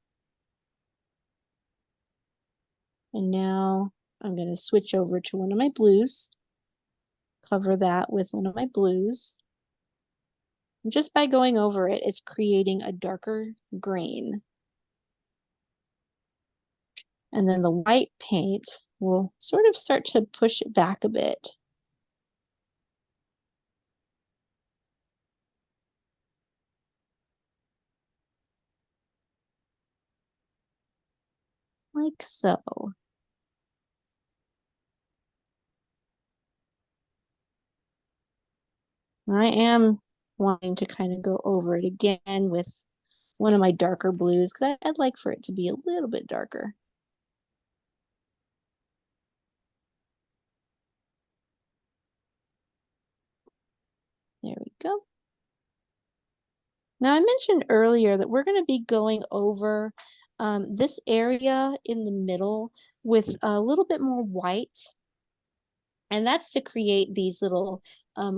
And now I'm going to switch over to one of my blues. Cover that with one of my blues. And just by going over it, it's creating a darker green. And then the white paint will sort of start to push it back a bit. Like so. I am wanting to kind of go over it again with one of my darker blues because I'd like for it to be a little bit darker. There we go. Now I mentioned earlier that we're going to be going over this area in the middle with a little bit more white. And that's to create these little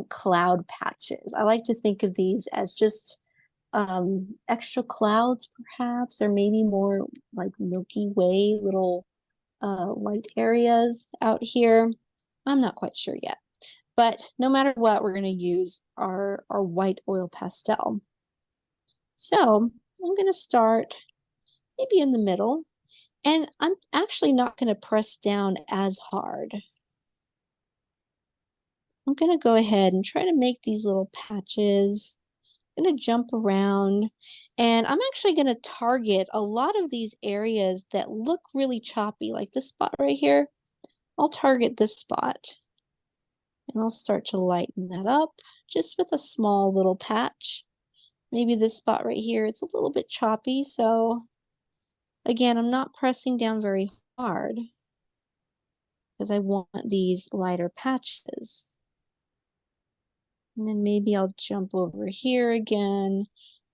cloud patches. I like to think of these as just extra clouds perhaps, or maybe more like Milky Way little light areas out here. I'm not quite sure yet. But no matter what, we're going to use our white oil pastel. So I'm going to start maybe in the middle. And I'm actually not going to press down as hard. I'm going to go ahead and try to make these little patches. I'm going to jump around. And I'm actually going to target a lot of these areas that look really choppy, like this spot right here. I'll target this spot. And I'll start to lighten that up just with a small little patch. Maybe this spot right here, it's a little bit choppy. So again, I'm not pressing down very hard because I want these lighter patches. And then maybe I'll jump over here again.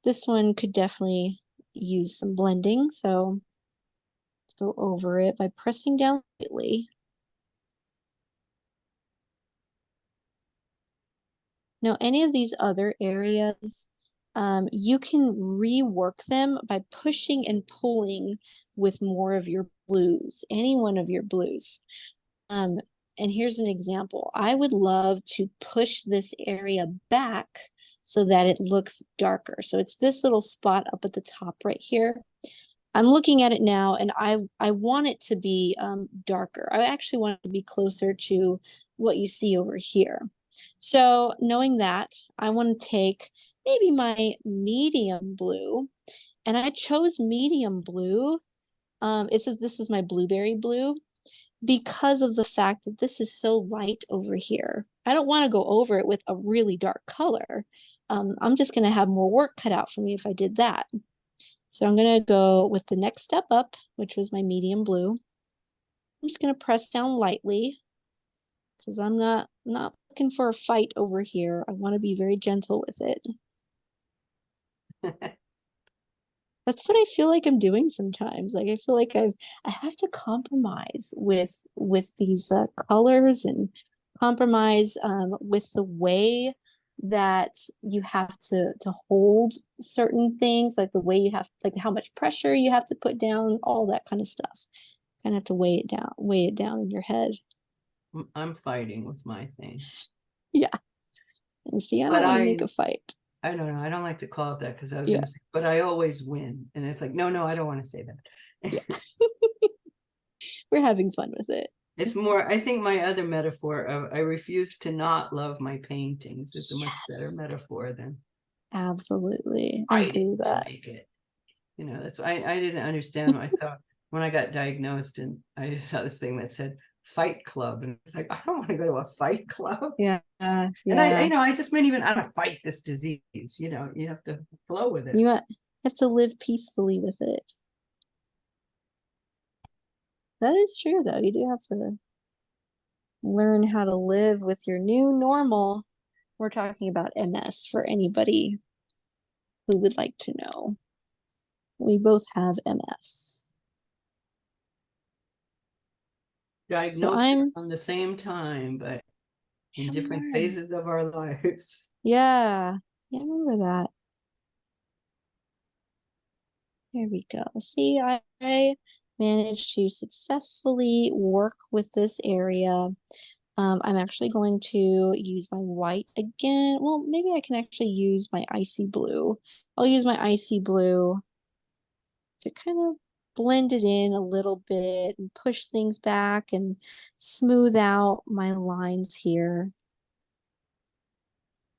This one could definitely use some blending. So let's go over it by pressing down lightly. Now, any of these other areas, you can rework them by pushing and pulling with more of your blues, any one of your blues. And here's an example. I would love to push this area back so that it looks darker. So it's this little spot up at the top right here. I'm looking at it now and I want it to be darker. I actually want it to be closer to what you see over here. So knowing that, I want to take maybe my medium blue, and I chose medium blue. This is my blueberry blue because of the fact that this is so light over here. I don't want to go over it with a really dark color. I'm just going to have more work cut out for me if I did that. So I'm going to go with the next step up, which was my medium blue. I'm just going to press down lightly because I'm not looking for a fight over here. I want to be very gentle with it. That's what I feel like I'm doing sometimes. Like I feel like I have to compromise with these colors and compromise with the way that you have to hold certain things, like the way you have, like how much pressure you have to put down, all that kind of stuff. Kind of have to weigh it down in your head. I'm fighting with my thing. Yeah. And see, I But don't want to make a fight. I don't know. I don't like to call it that because I was Yeah. gonna say, but I always win. And it's like, no, I don't want to say that. Yeah. We're having fun with it. It's more, I think my other metaphor of I refuse to not love my paintings is a much better Yes. metaphor than Absolutely. I agree with to that. make it. You know, that's I didn't understand myself when I got diagnosed, and I saw this thing that said fight club, and it's like, I don't want to go to a fight club. Yeah. And I just meant even I don't fight this disease, you know, you have to flow with it. You have to live peacefully with it. That is true, though. You do have to learn how to live with your new normal. We're talking about MS for anybody who would like to know. We both have MS. Diagnosed I'm on the same time, but in different sure. phases of our lives. Yeah. Yeah, I remember that. There we go. See, I managed to successfully work with this area. I'm actually going to use my white again. Well, maybe I can actually use my icy blue. I'll use my icy blue to kind of blend it in a little bit and push things back and smooth out my lines here.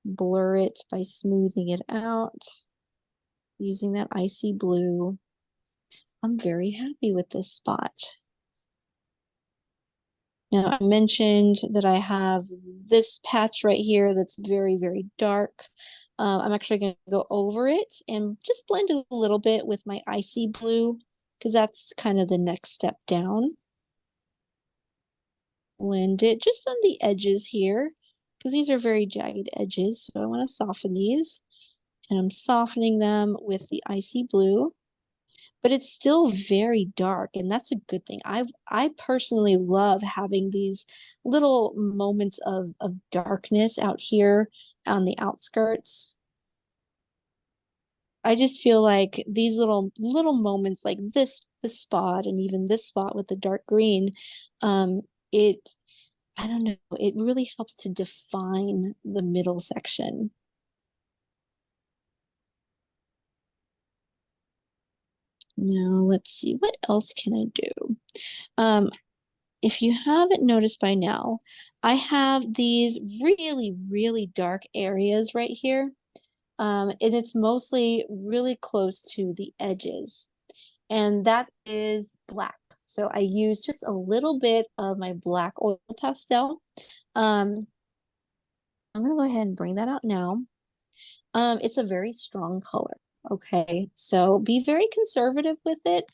Blur it by smoothing it out using that icy blue. I'm very happy with this spot. Now, I mentioned that I have this patch right here that's very, very dark. I'm actually going to go over it and just blend it a little bit with my icy blue because that's kind of the next step down. Blend it just on the edges here because these are very jagged edges. So I want to soften these, and I'm softening them with the icy blue. But it's still very dark, and that's a good thing. I personally love having these little moments of darkness out here on the outskirts. I just feel like these little moments like this spot and even this spot with the dark green, it I don't know, it really helps to define the middle section. Now let's see, what else can I do? If you haven't noticed by now, I have these really, really dark areas right here. And it's mostly really close to the edges. And that is black. So I use just a little bit of my black oil pastel. I'm gonna go ahead and bring that out now. It's a very strong color. Okay, so be very conservative with it,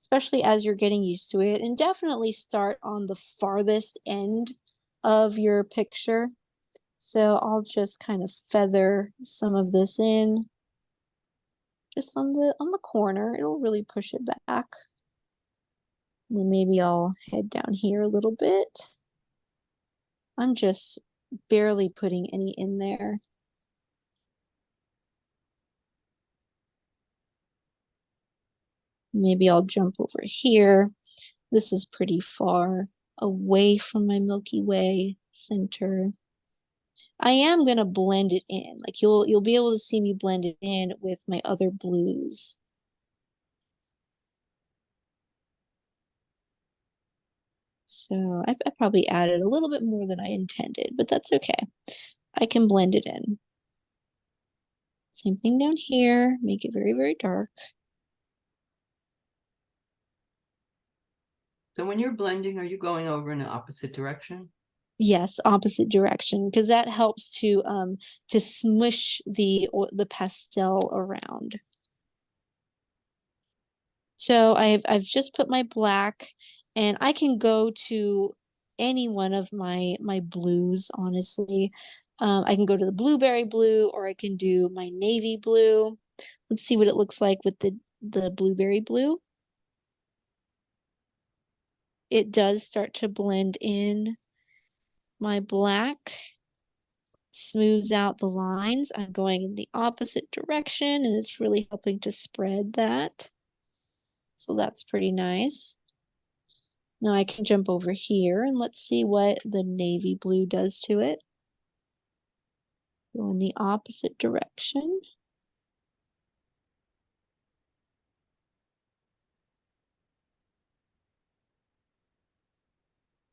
especially as you're getting used to it, and definitely start on the farthest end of your picture. So I'll just kind of feather some of this in just on the corner. It'll really push it back. And then maybe I'll head down here a little bit. I'm just barely putting any in there. Maybe I'll jump over here. This is pretty far away from my Milky Way center. I am gonna blend it in. Like you'll be able to see me blend it in with my other blues. So I probably added a little bit more than I intended, but that's okay. I can blend it in. Same thing down here, make it very, very dark. So when you're blending, are you going over in the opposite direction? Yes, opposite direction, because that helps to smush the pastel around. So I've just put my black, and I can go to any one of my blues, honestly. I can go to the blueberry blue, or I can do my navy blue. Let's see what it looks like with the blueberry blue. It does start to blend in. My black smooths out the lines. I'm going in the opposite direction, and it's really helping to spread that. So that's pretty nice. Now I can jump over here and let's see what the navy blue does to it. Go in the opposite direction.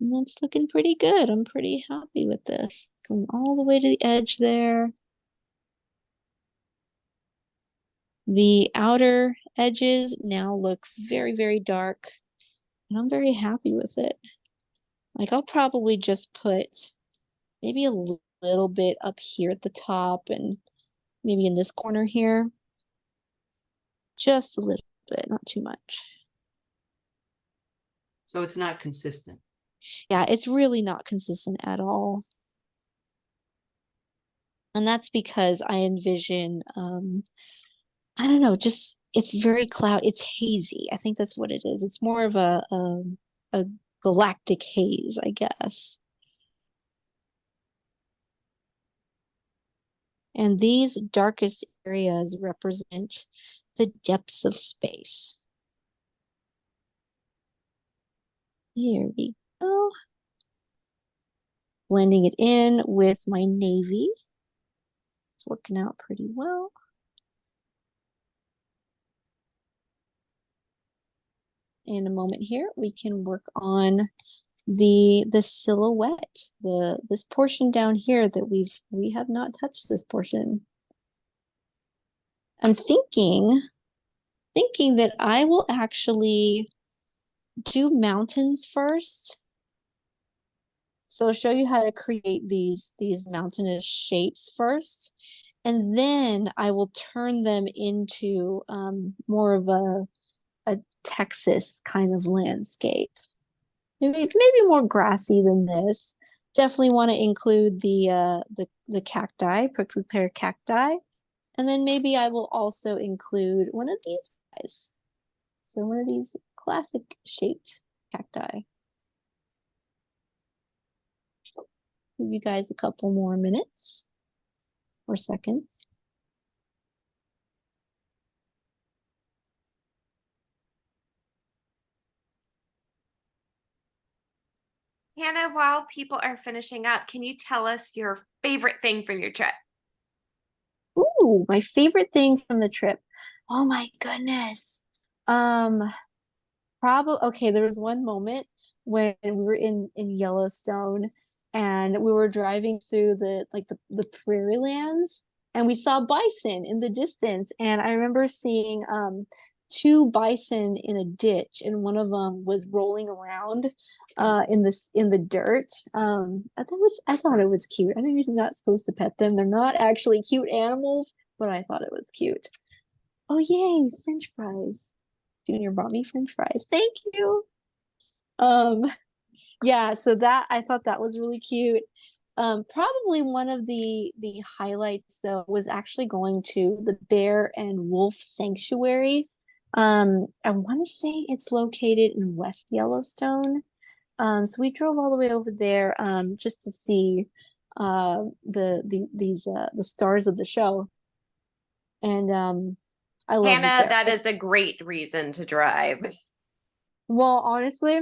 And that's looking pretty good. I'm pretty happy with this. Going all the way to the edge there. The outer edges now look very, very dark. And I'm very happy with it. Like I'll probably just put maybe a little bit up here at the top and maybe in this corner here. Just a little bit, not too much. So it's not consistent. Yeah, it's really not consistent at all. And that's because I envision, I don't know, just it's very cloud. It's hazy. I think that's what it is. It's more of a galactic haze, I guess. And these darkest areas represent the depths of space. Here we go. Blending it in with my navy. It's working out pretty well. In a moment here, we can work on the silhouette, this portion down here that we have not touched this portion. I'm thinking that I will actually do mountains first. So I'll show you how to create these mountainous shapes first, and then I will turn them into more of a Texas kind of landscape. Maybe more grassy than this. Definitely want to include the cacti, prickly pear cacti. And then maybe I will also include one of these guys. So one of these classic shaped cacti. Give you guys a couple more minutes or seconds. Hannah, while people are finishing up, can you tell us your favorite thing from your trip? Ooh, my favorite thing from the trip. Oh my goodness. Probably okay, there was one moment when we were in Yellowstone and we were driving through the prairie lands and we saw bison in the distance, and I remember seeing two bison in a ditch, and one of them was rolling around in the dirt. I thought it was cute. I know you're not supposed to pet them. They're not actually cute animals, but I thought it was cute. Oh yay, French fries. Junior brought me French fries. Thank you. Yeah, so that I thought that was really cute. Probably one of the highlights though was actually going to the bear and wolf sanctuary. I want to say it's located in West Yellowstone. So we drove all the way over there just to see the stars of the show. And I love it Hannah, there. that is a great reason to drive. Well, honestly,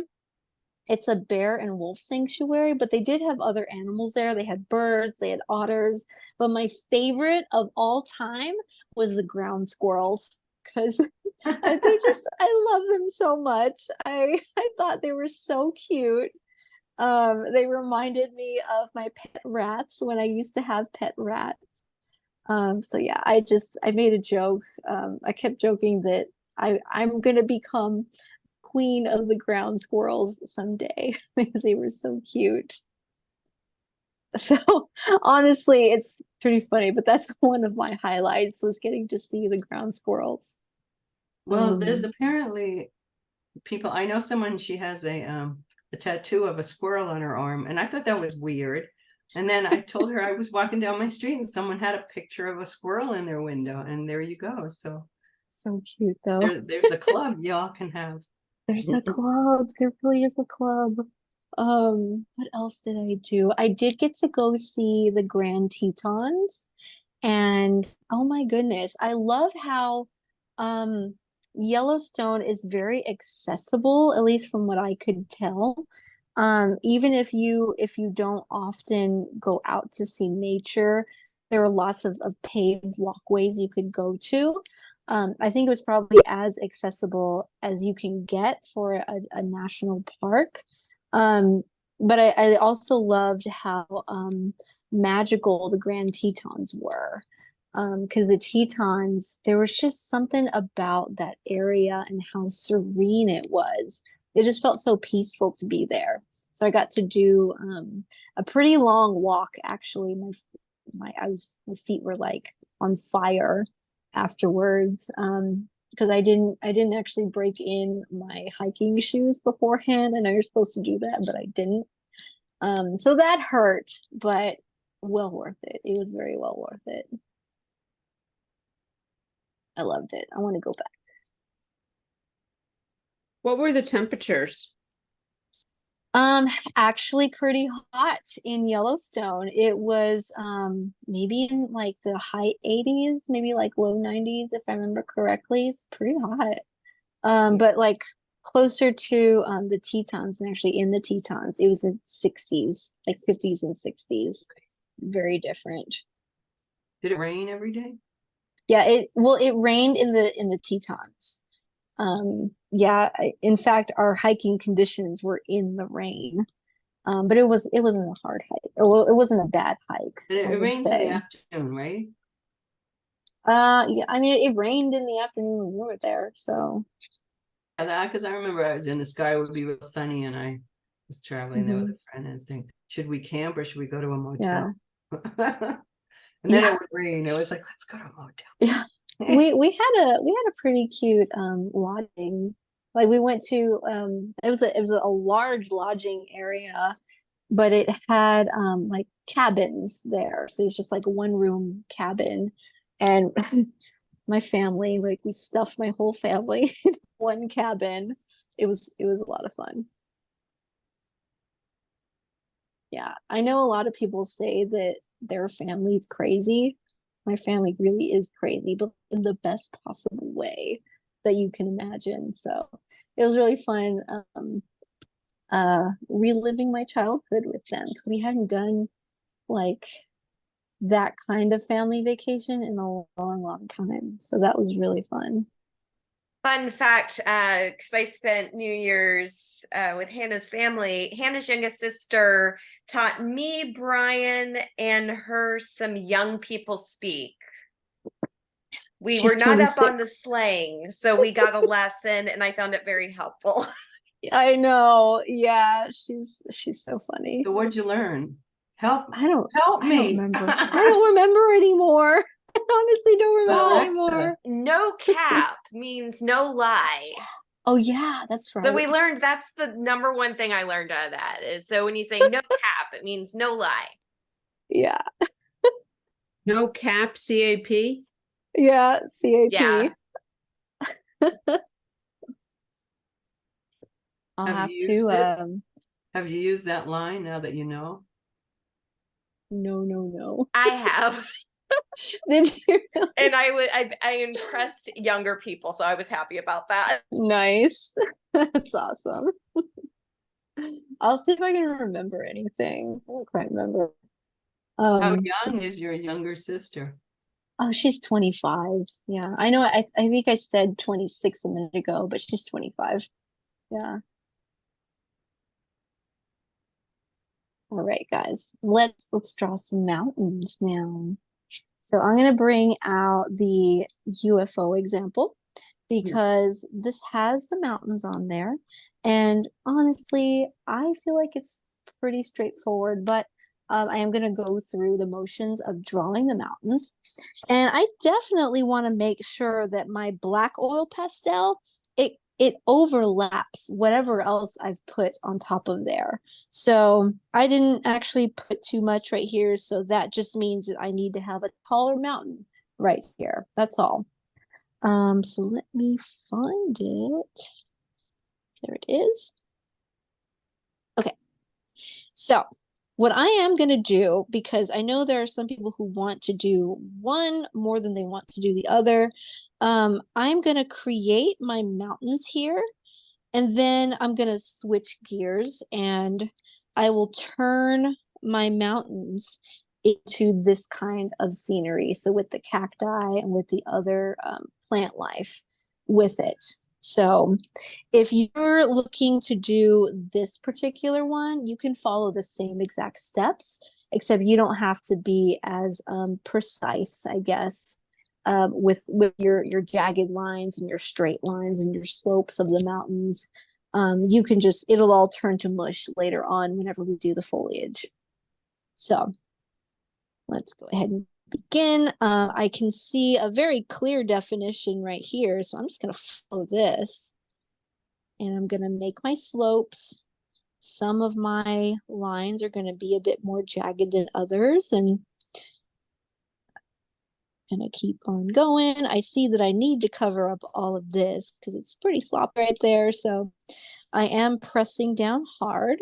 it's a bear and wolf sanctuary, but they did have other animals there. They had birds, they had otters, but my favorite of all time was the ground squirrels because I love them so much. I thought they were so cute. They reminded me of my pet rats when I used to have pet rats. So yeah, I made a joke. I kept joking that I'm gonna become queen of the ground squirrels someday because they were so cute. So honestly, it's pretty funny, but that's one of my highlights was getting to see the ground squirrels. Well, there's Um, apparently people, I know someone, she has a tattoo of a squirrel on her arm, and I thought that was weird. And then I told her I was walking down my street and someone had a picture of a squirrel in their window, and there you go. So so cute though. there's a club y'all can have. There's a club. There really is a club. What else did I do? I did get to go see the Grand Tetons, and oh my goodness, I love how um Yellowstone is very accessible, at least from what I could tell. Even if you don't often go out to see nature, there are lots of paved walkways you could go to. I think it was probably as accessible as you can get for a national park. Um, but I also loved how magical the Grand Tetons were. Because the Tetons, there was just something about that area and how serene it was. It just felt so peaceful to be there. So I got to do a pretty long walk actually. My feet were like on fire afterwards. Because I didn't actually break in my hiking shoes beforehand. I know you're supposed to do that, but I didn't. So that hurt, but well worth it. It was very well worth it. I loved it. I want to go back. What were the temperatures? Actually pretty hot in Yellowstone. It was maybe in like the high 80s, maybe like low 90s if I remember correctly. It's pretty hot. But like closer to the Tetons and actually in the Tetons, it was in 60s, like 50s and 60s. Very different. Did it rain every day? Yeah, it rained in the Tetons. Yeah, in fact, our hiking conditions were in the rain. But it wasn't a hard hike. Well, it wasn't a bad hike, And I it would rains in the say. afternoon, right? Yeah, I mean it rained in the afternoon when we were there, so Yeah, that because I remember I was in the sky would be real sunny, and I was traveling there with a friend and saying, "Should we camp or should we go to a yeah. motel?" And then Yeah. it would rain. It was like, let's go to a motel. Yeah. We had a pretty cute lodging. Like we went to it was a large lodging area, but it had like cabins there. So it's just like a one room cabin. And my family, like we stuffed my whole family in one cabin. It was a lot of fun. Yeah. I know a lot of people say that their family's crazy. My family really is crazy, but in the best possible way that you can imagine. So it was really fun reliving my childhood with them because we hadn't done like that kind of family vacation in a long, long time. So that was really fun. Fun fact, because I spent New Year's with Hannah's family. Hannah's youngest sister taught me, Brian, and her some young people speak. We She's were not up 26. on the slang, so we got a lesson, and I found it very helpful. I know. Yeah, she's so funny. So what'd you learn? Help I me. don't remember. I don't remember anymore. I honestly don't remember Alexa. anymore. No cap means no lie. Oh yeah, that's right. So we learned that's the number one thing I learned out of that is so when you say no cap, it means no lie. Yeah. No cap, CAP? Yeah, CAP. Yeah. I'll Have have you used to it? Have you used that line now that you know? no. I have. Did you really? And I impressed younger people, so I was happy about that. Nice. That's awesome. I'll see if I can remember anything. I don't quite remember. How young is your younger sister? Oh, she's 25. Yeah. I know I think I said 26 a minute ago, but she's 25. Yeah. All right, guys, let's draw some mountains now. So I'm gonna bring out the UFO example because this has the mountains on there. And honestly, I feel like it's pretty straightforward, but I am going to go through the motions of drawing the mountains. And I definitely want to make sure that my black oil pastel, it overlaps whatever else I've put on top of there. So I didn't actually put too much right here. So that just means that I need to have a taller mountain right here. That's all. So let me find it. There it is. Okay. So what I am going to do, because I know there are some people who want to do one more than they want to do the other, I'm going to create my mountains here, and then I'm going to switch gears and I will turn my mountains into this kind of scenery. So with the cacti and with the other plant life with it. So if you're looking to do this particular one, you can follow the same exact steps, except you don't have to be as precise, I guess, with your jagged lines and your straight lines and your slopes of the mountains. You can just, it'll all turn to mush later on whenever we do the foliage. So let's go ahead and begin. I can see a very clear definition right here, so I'm just going to follow this. And I'm going to make my slopes. Some of my lines are going to be a bit more jagged than others, and I'm going to keep on going. I see that I need to cover up all of this because it's pretty sloppy right there, so I am pressing down hard.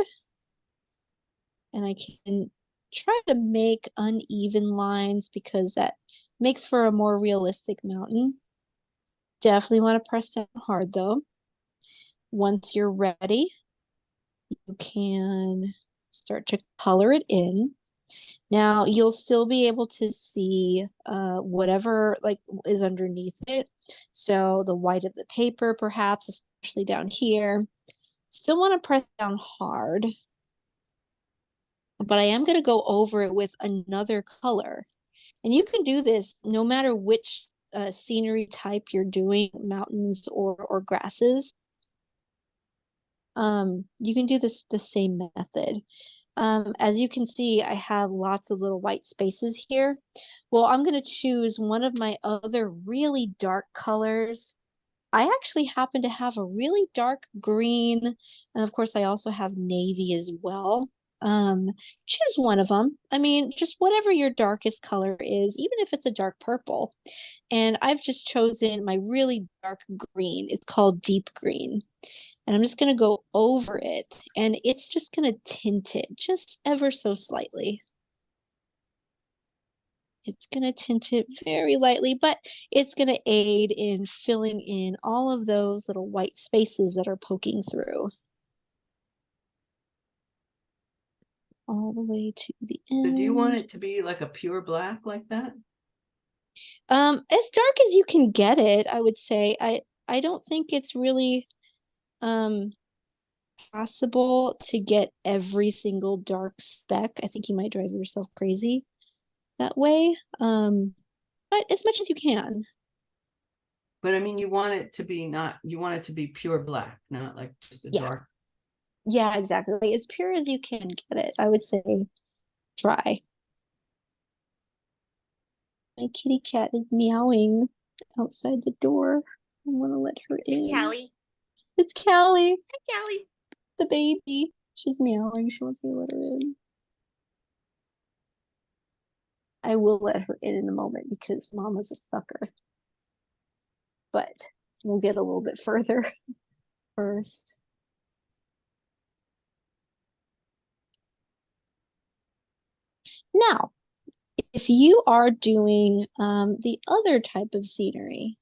And I can try to make uneven lines because that makes for a more realistic mountain. Definitely want to press down hard though. Once you're ready, you can start to color it in. Now you'll still be able to see whatever like is underneath it. So the white of the paper, perhaps, especially down here. Still want to press down hard. But I am going to go over it with another color. And you can do this no matter which scenery type you're doing, mountains or grasses. You can do this the same method. As you can see, I have lots of little white spaces here. Well, I'm going to choose one of my other really dark colors. I actually happen to have a really dark green, and of course I also have navy as well. Choose one of them. I mean, just whatever your darkest color is, even if it's a dark purple. And I've just chosen my really dark green. It's called deep green. And I'm just going to go over it, and it's just going to tint it just ever so slightly. It's going to tint it very lightly, but it's going to aid in filling in all of those little white spaces that are poking through. All the way to the end. So do you want it to be like a pure black like that? As dark as you can get it, I would say. I don't think it's really possible to get every single dark speck. I think you might drive yourself crazy that way. But as much as you can. But I mean, you want it to be you want it to be pure black, not like just a dark. Yeah, exactly. As pure as you can get it, I would say try. My kitty cat is meowing outside the door. I want to let her in. Callie. It's Callie. Hi, Callie. The baby. She's meowing. She wants me to let her in. I will let her in a moment because Mama's a sucker. But we'll get a little bit further first. Now, if you are doing the other type of scenery,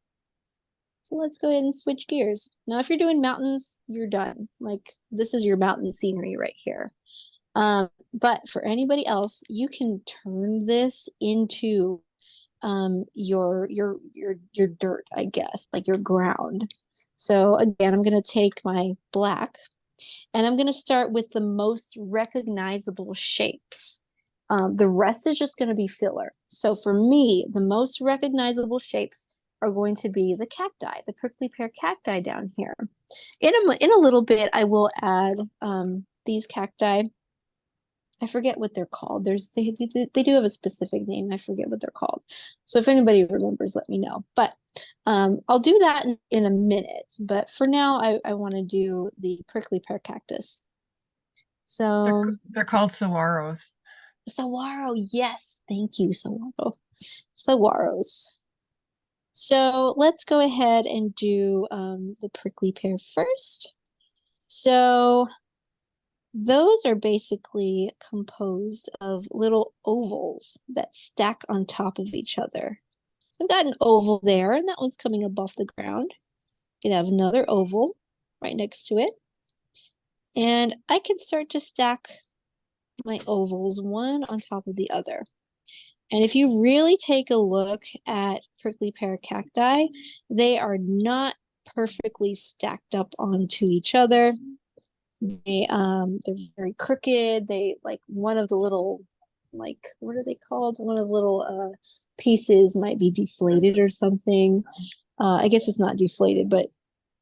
so let's go ahead and switch gears. Now, if you're doing mountains, you're done. Like this is your mountain scenery right here. But for anybody else, you can turn this into your dirt, I guess, like your ground. So again, I'm gonna take my black And I'm going to start with the most recognizable shapes. The rest is just going to be filler. So for me, the most recognizable shapes are going to be the cacti, the prickly pear cacti down here. In a little bit, I will add these cacti. I forget what they're called. They do have a specific name. I forget what they're called. So if anybody remembers, let me know. But I'll do that in a minute. But for now, I want to do the prickly pear cactus. So They're called saguaros. saguaro, yes, thank you, saguaro. Saguaros. So let's go ahead and do the prickly pear first. So those are basically composed of little ovals that stack on top of each other. So I've got an oval there, and that one's coming up off the ground. You can have another oval right next to it. And I can start to stack my ovals one on top of the other. And if you really take a look at prickly pear cacti, they are not perfectly stacked up onto each other. They're very crooked. They like one of the little, like, what are they called? One of the little pieces might be deflated or something. I guess it's not deflated, but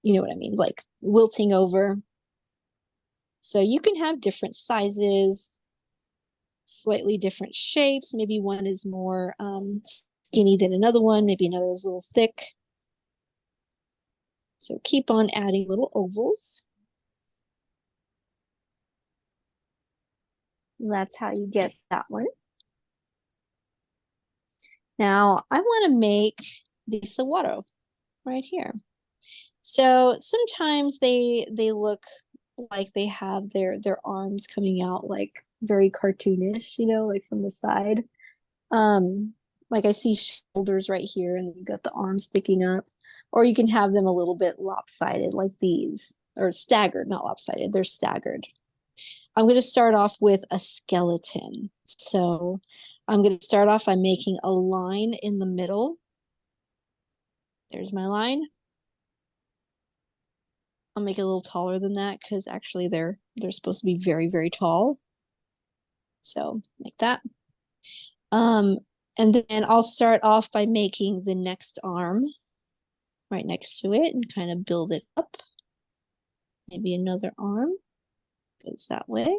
you know what I mean, like wilting over. So you can have different sizes, slightly different shapes. Maybe one is more skinny than another one. Maybe another is a little thick. So keep on adding little ovals. That's how you get that one. Now I want to make the saguaro right here. So sometimes they look like they have their arms coming out like very cartoonish, you know, like from the side. Like I see shoulders right here, and then you got the arms sticking up, or you can have them a little bit lopsided like these, or staggered, not lopsided, they're staggered. I'm going to start off with a skeleton. So I'm going to start off by making a line in the middle. There's my line. I'll make it a little taller than that because actually they're supposed to be very, very tall. So like that. And then I'll start off by making the next arm right next to it and kind of build it up. Maybe another arm goes that way.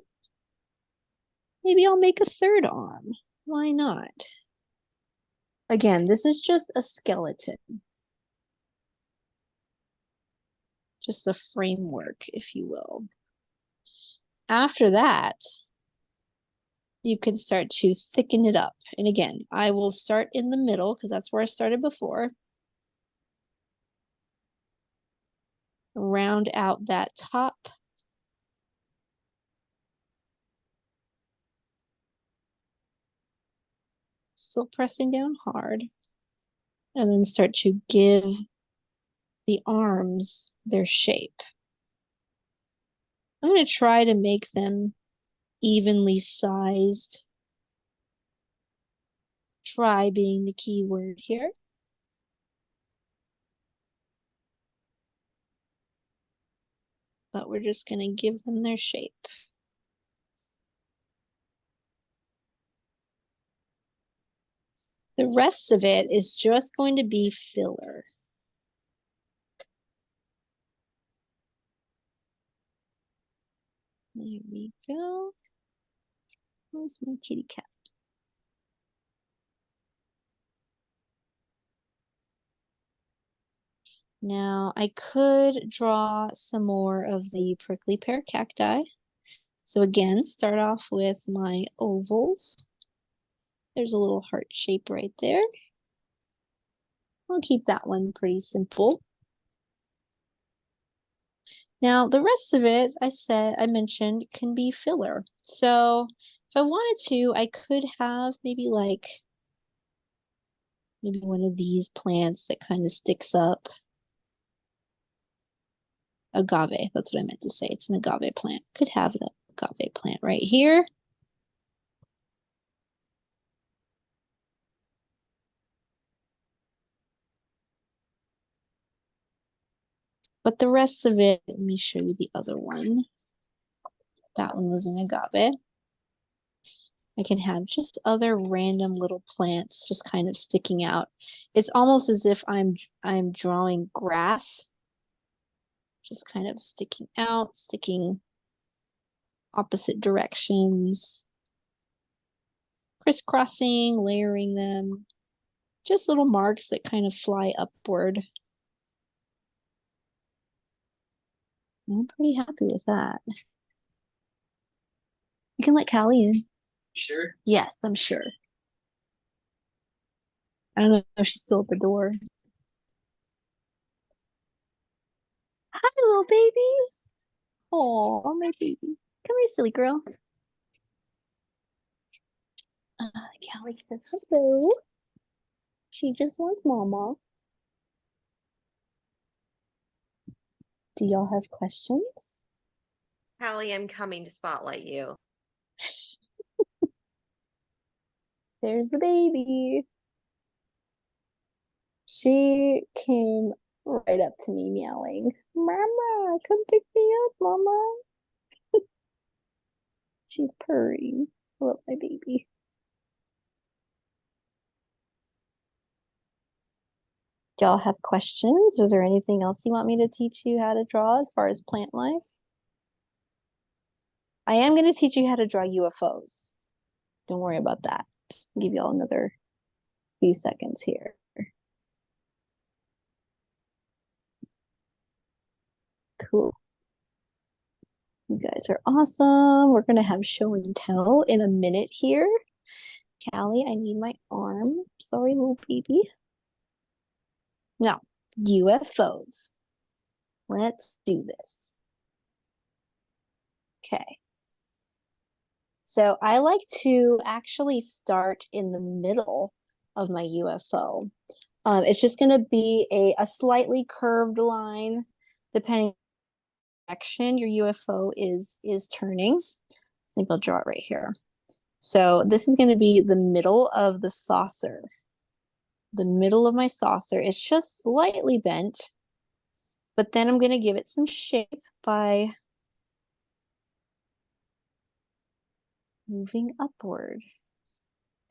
Maybe I'll make a third arm. Why not? Again, this is just a skeleton. Just a framework, if you will. After that, you can start to thicken it up. And again, I will start in the middle because that's where I started before. Round out that top. Still pressing down hard. And then start to give the arms their shape. I'm going to try to make them evenly sized. Try being the key word here. But we're just going to give them their shape. The rest of it is just going to be filler. There we go. Where's my kitty cat? Now I could draw some more of the prickly pear cacti. So again, start off with my ovals. There's a little heart shape right there. I'll keep that one pretty simple. Now the rest of it, I mentioned, can be filler. So if I wanted to, I could have maybe one of these plants that kind of sticks up. Agave, that's what I meant to say. It's an agave plant. Could have an agave plant right here. But the rest of it, let me show you the other one. That one was an agave. I can have just other random little plants just kind of sticking out. It's almost as if I'm drawing grass, just kind of sticking out, sticking opposite directions, crisscrossing, layering them, just little marks that kind of fly upward. I'm pretty happy with that. You can let Callie in. Sure. Yes, I'm sure. I don't know if she's still at the door. Hi, little baby. Oh, my baby. Come here, silly girl. Callie says hello. She just wants mama. Do y'all have questions? Callie, I'm coming to spotlight you. There's the baby. She came right up to me meowing, "Mama, come pick me up, mama." She's purring. I love my baby. Do y'all have questions? Is there anything else you want me to teach you how to draw as far as plant life? I am going to teach you how to draw UFOs. Don't worry about that. Just give y'all another few seconds here. Cool. You guys are awesome. We're going to have show and tell in a minute here. Callie, I need my arm. Sorry, little baby. Now, UFOs. Let's do this. Okay. So I like to actually start in the middle of my UFO. It's just going to be a slightly curved line, depending on the direction your UFO is turning. I think I'll draw it right here. So this is going to be the middle of the saucer. The middle of my saucer is just slightly bent, but then I'm going to give it some shape by moving upward.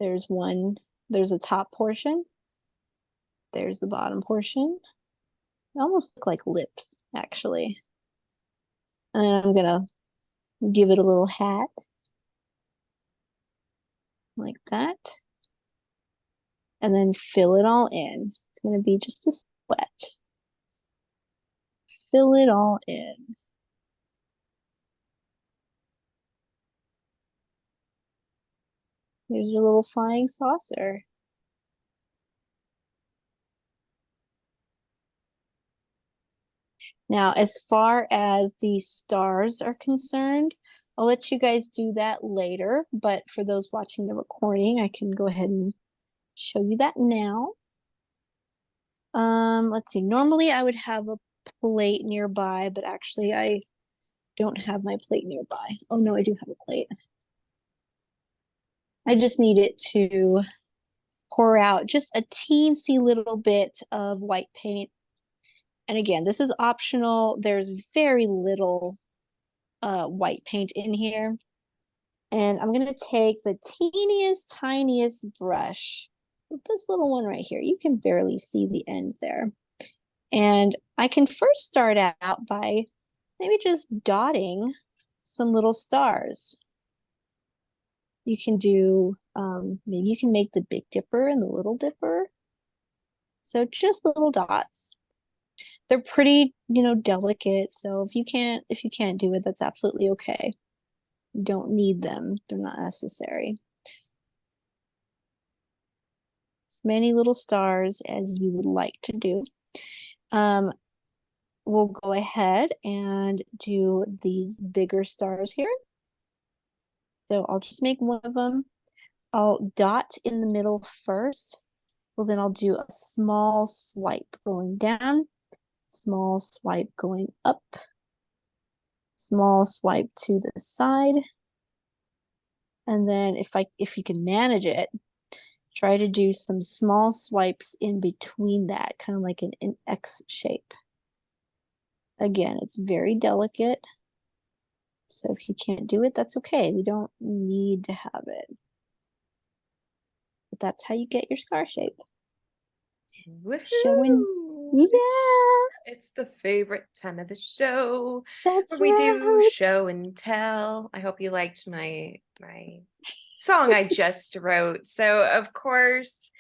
There's a top portion. There's the bottom portion. They almost look like lips, actually. And then I'm gonna give it a little hat. Like that. And then fill it all in. It's gonna be just a sweat. Fill it all in. There's your little flying saucer. Now, as far as the stars are concerned, I'll let you guys do that later, but for those watching the recording, I can go ahead and show you that now. Let's see. Normally I would have a plate nearby, but actually I don't have my plate nearby. Oh no, I do have a plate. I just need it to pour out just a teensy little bit of white paint. And again, this is optional. There's very little white paint in here. And I'm going to take the teeniest, tiniest brush, this little one right here. You can barely see the end there. And I can first start out by maybe just dotting some little stars. You can do, maybe you can make the Big Dipper and the Little Dipper. So just little dots. They're pretty, delicate. So if you can't do it, that's absolutely okay. You don't need them. They're not necessary. As many little stars as you would like to do. We'll go ahead and do these bigger stars here. So I'll just make one of them. I'll dot in the middle first. Well, then I'll do a small swipe going down, small swipe going up, small swipe to the side. And then if you can manage it, try to do some small swipes in between that, kind of like an X shape. Again, it's very delicate. So if you can't do it, that's okay. We don't need to have it. But that's how you get your star shape. Showing, Woohoo! yeah, It's the favorite time of the show that's where we do right. show and tell. I hope you liked my song I just wrote. So of course,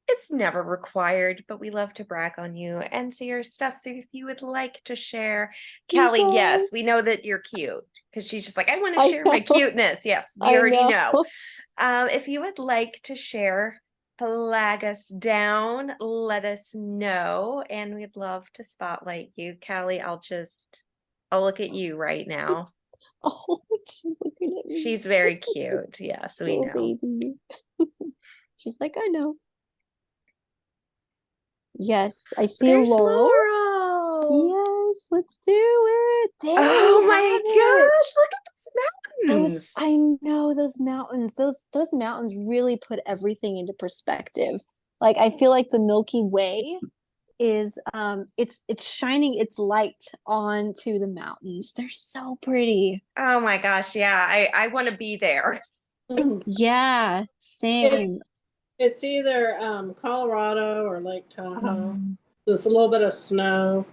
it's never required, but we love to brag on you and see your stuff. So if you would like to share, Callie, yes, we Yes. know that you're cute because she's just like, I want to I share my know. cuteness. Yes, we I already know. know. If you would like to share, flag us down, let us know, and we'd love to spotlight you. Callie, I'll look at you right now. Oh, she's looking at me. She's very cute. Yes, we Little know. baby. She's like, I know. Yes, I see There's Laurel. Laurel. Yes, let's do it. There Oh we my have it. gosh, look at those mountains. I know those mountains. Those mountains really put everything into perspective. Like I feel like the Milky Way is it's shining its light onto the mountains. They're so pretty. Oh my gosh, yeah, I want to be there. Yeah, same. It's either Colorado or Lake Tahoe. Mm, There's a little bit of snow.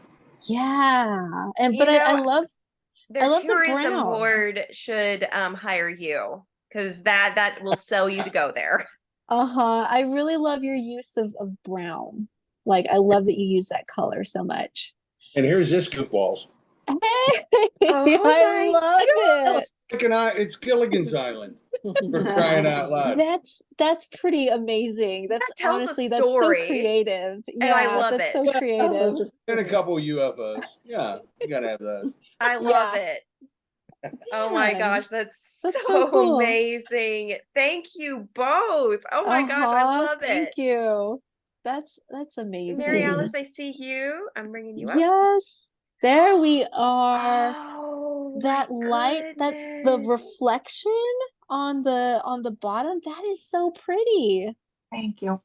yeah. And You but I know, love their the tourism brown. board should hire you because that will sell you to go there. Uh-huh. I really love your use of brown. Like I love that you use that color so much. And here's this goofballs. Hey, Oh I my love it. It's Gilligan's Island for crying out loud. That's pretty amazing. That's tells a honestly that's so story, creative. and I Yeah, love that's it. so creative. And a couple of UFOs. Yeah, you gotta have those. I love Yeah. it. Oh my Man, gosh, that's that's so so cool. amazing. Thank you both. Oh my gosh, I love it. Thank you. That's Mary amazing. Alice, I see you. I'm bringing you up. Yes. There we are. Oh That my light, that the goodness. reflection on the bottom, that is so pretty. Thank you.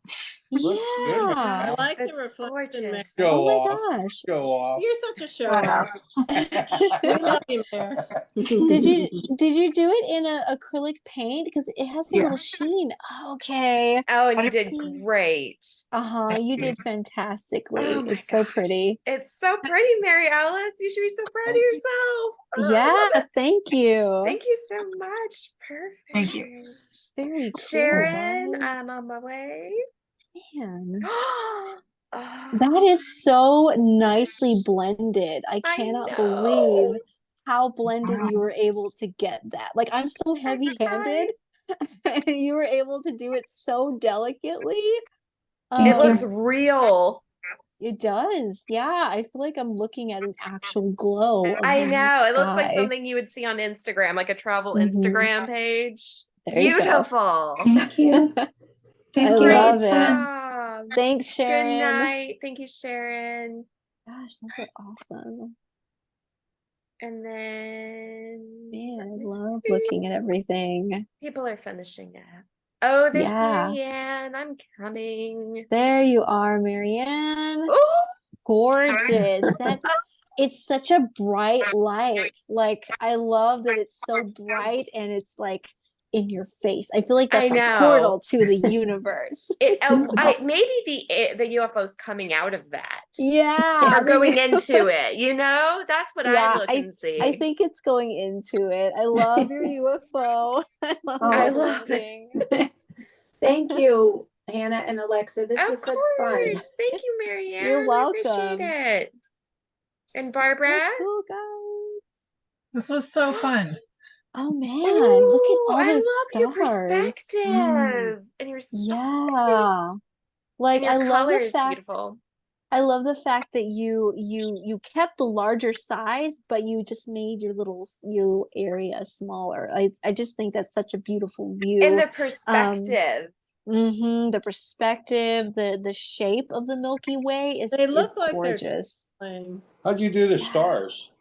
Looks good, Mary Yeah. I Alice. like the That's reflection, Mary. gorgeous. Show Oh my off. gosh. Show off. You're such a show Wow. off. We love you, Mary. Did you do it in a acrylic paint? Because it has a Yeah. little sheen. Okay. Oh, and But you it's- did great. Uh-huh. Thank You you. did fantastically. Oh my It's so gosh. pretty. It's so pretty, Mary Alice. You should be so proud of Thank you. yourself. Oh, I Yeah, love it. thank you. Thank you so much. Perfect. Thank you. Very cool. Sharon, guys. I'm on my way. Man. Oh, That is so nicely blended. I I cannot know. believe how blended you were able to get that. Like I'm so heavy-handed and you were able to do it so delicately. It looks Um, real. it does. Yeah, I feel like I'm looking at an actual glow of I the know. It looks like sky. something you would see on Instagram, like a travel Mhm. Instagram page. There you go. Beautiful. Thank you. I Thank you. Great love it. job. Thanks, Good Sharon. night. Thank you, Sharon. Gosh, those are awesome. And then Man, I let me love see. looking at everything. People are finishing up. Oh, there's Yeah. Marianne. I'm coming. There you are, Marianne. Oh, Gorgeous. It's such a bright light. Like I love that it's so bright and it's like in your face. I feel like I that's a know. portal to the universe. Maybe the UFO's coming out of that. Yeah. Or going into it, you know? That's what I Yeah, look and see. I think it's going into it. I love your UFO. I love I the love it. blending. Thank you, Hannah and Alexa. This Of was such fun. course. Thank you, Marianne. You're I appreciate welcome. it. And So Barbara? cool, guys. This was so fun. Oh man, look at Ooh, all I those love your stars. perspective and your Yeah. stars. Like And your I love color the is fact beautiful. I love the fact that you kept the larger size, but you just made your little area smaller. I just think that's such a beautiful view. And the perspective. The perspective, the shape of the Milky Way is They look like they're gorgeous. playing. How'd you do the stars?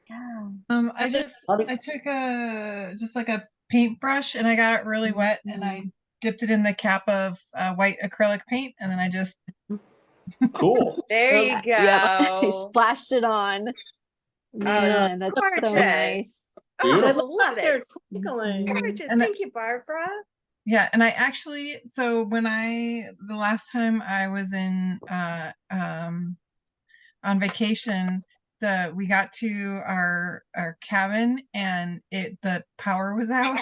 Yeah. I took just like a paintbrush and I got it really wet and I dipped it in the cap of white acrylic paint and then I just Cool. There you go. Yep. I splashed it on. Man, that's so nice. Gorgeous. Oh, I Beautiful. love They're it. twinkling. Gorgeous. And Thank you, Barbara. Yeah, and I actually, so the last time I was in on vacation, we got to our cabin and the power was out.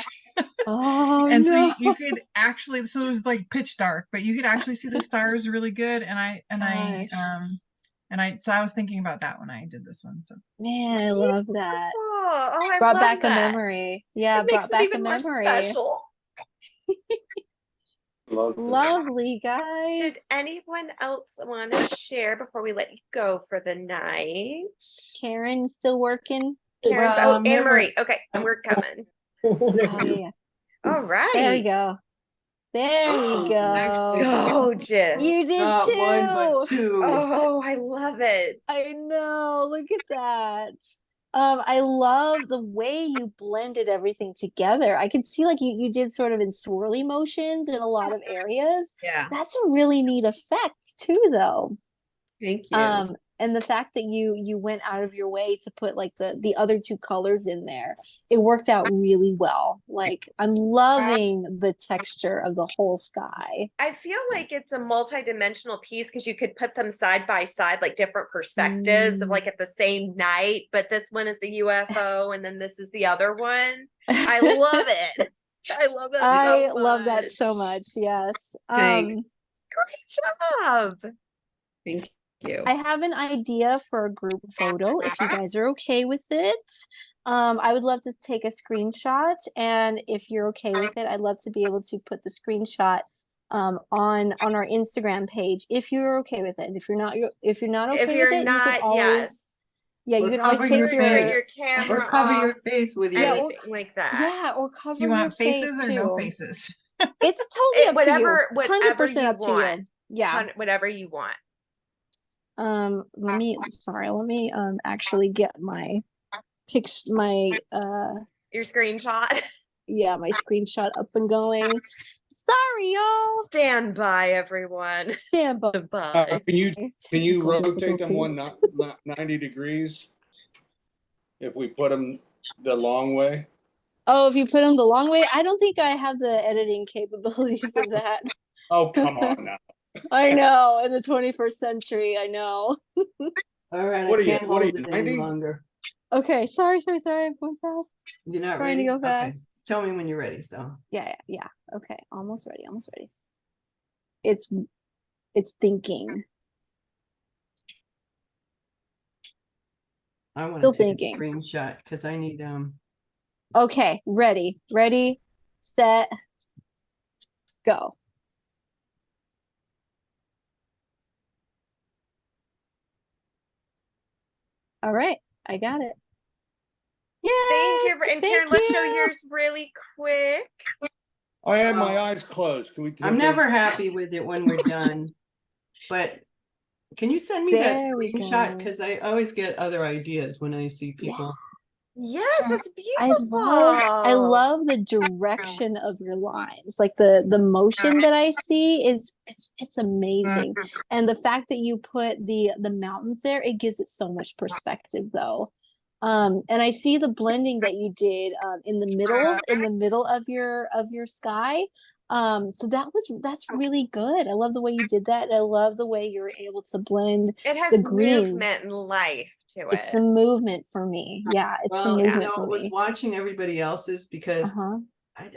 Oh And so no. you could actually, so it was like pitch dark, but you could actually see the stars really good. So I was thinking about that when I did this one. So Man, I love that. Oh, I Brought love back a that. memory. Yeah, It makes brought it back a even more memory. special. Love this. Lovely, guys. Did anyone else want to share before we let you go for the night? Karen still working? Karen's, Well, Anne remember- Marie. Okay, we're coming. Oh, yeah. All right. There we go. There we go. Gorgeous. You did Not too. one, but two. Oh, I love it. I know. Look at that. I love the way you blended everything together. I can see like you did sort of in swirly motions in a lot of areas. Yeah. That's a really neat effect too, though. Thank you. And the fact that you went out of your way to put like the other two colors in there, it worked out really well. Like I'm loving the texture of the whole sky. I feel like it's a multi-dimensional piece because you could put them side by side, like different perspectives of like at the same night, but this one is the UFO and then this is the other one. I love it. I love it. I love that so much. Yes. Thanks. Great job. Thank you. I have an idea for a group photo if you guys are okay with it. I would love to take a screenshot, and if you're okay with it, I'd love to be able to put the screenshot on our Instagram page if you're okay with it. And if you're not okay If with you're it, you not, can always you Or can always cover take your your face. camera Or cover your off, face with your. Yeah, or- anything like that. yeah, or cover do you want your faces face or no too. faces? It's totally up Whatever- to you. whatever 100% you up to you. want. Yeah. Whatever you want. Let me actually get my Your screenshot. my screenshot up and going. Sorry, y'all. Stand by, everyone. Stand by. Bye. Can you Technical rotate them difficulties. 90 degrees? If we put them the long way? Oh, if you put them the long way, I don't think I have the editing capabilities of that. Oh, come on now. I know, in the 21st century, I know. All right, What I are you- can't what are hold you, it any 90? longer. Okay, sorry, I'm going fast. You're not Trying to ready? go Okay. fast. Tell me when you're ready, so. Yeah. Okay, almost ready. It's thinking. I want Still to take thinking. a screenshot because I need Okay, ready, set, go. All right, I got it. Yay! Thank you. And Thank Karen, let's show you. yours really quick. I had my eyes closed. Can we take I'm a- never happy with it when we're done. But can you send me that There we screenshot? go. Because I always get other ideas when I see people. Yes, it's I beautiful. love the direction of your lines. Like the motion that I see is it's amazing. And the fact that you put the mountains there, it gives it so much perspective though. And I see the blending that you did in the middle of your sky. So that's really good. I love the way you did that. And I love the way you were able to blend It has the greens. movement and life to It's it. the movement for me. Yeah, it's Well, the you movement know, for it was me. watching everybody else's because Uh-huh.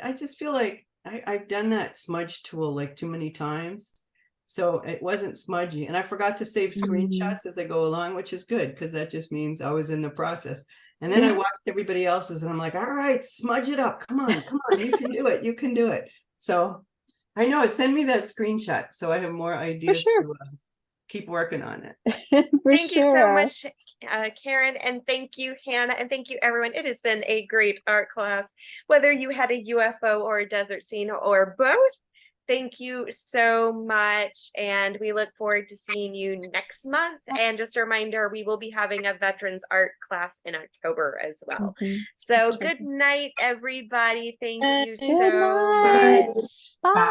I just feel like I've done that smudge tool like too many times. So it wasn't smudgy. And I forgot to save screenshots as I go along, which is good because that just means I was in the process. And then I watched everybody else's and I'm like, all right, smudge it up. Come on, you can do it. You can do it. So I know, send me that screenshot so I have more ideas sure. to keep working on it. Thank you so much, Karen, and thank you, Hannah, and thank you, everyone. It has been a great art class, whether you had a UFO or a desert scene or both. Thank you so much, and we look forward to seeing you next month. And just a reminder, we will be having a veterans art class in October as well. So good night, everybody. Thank you Good so night. much. Bye.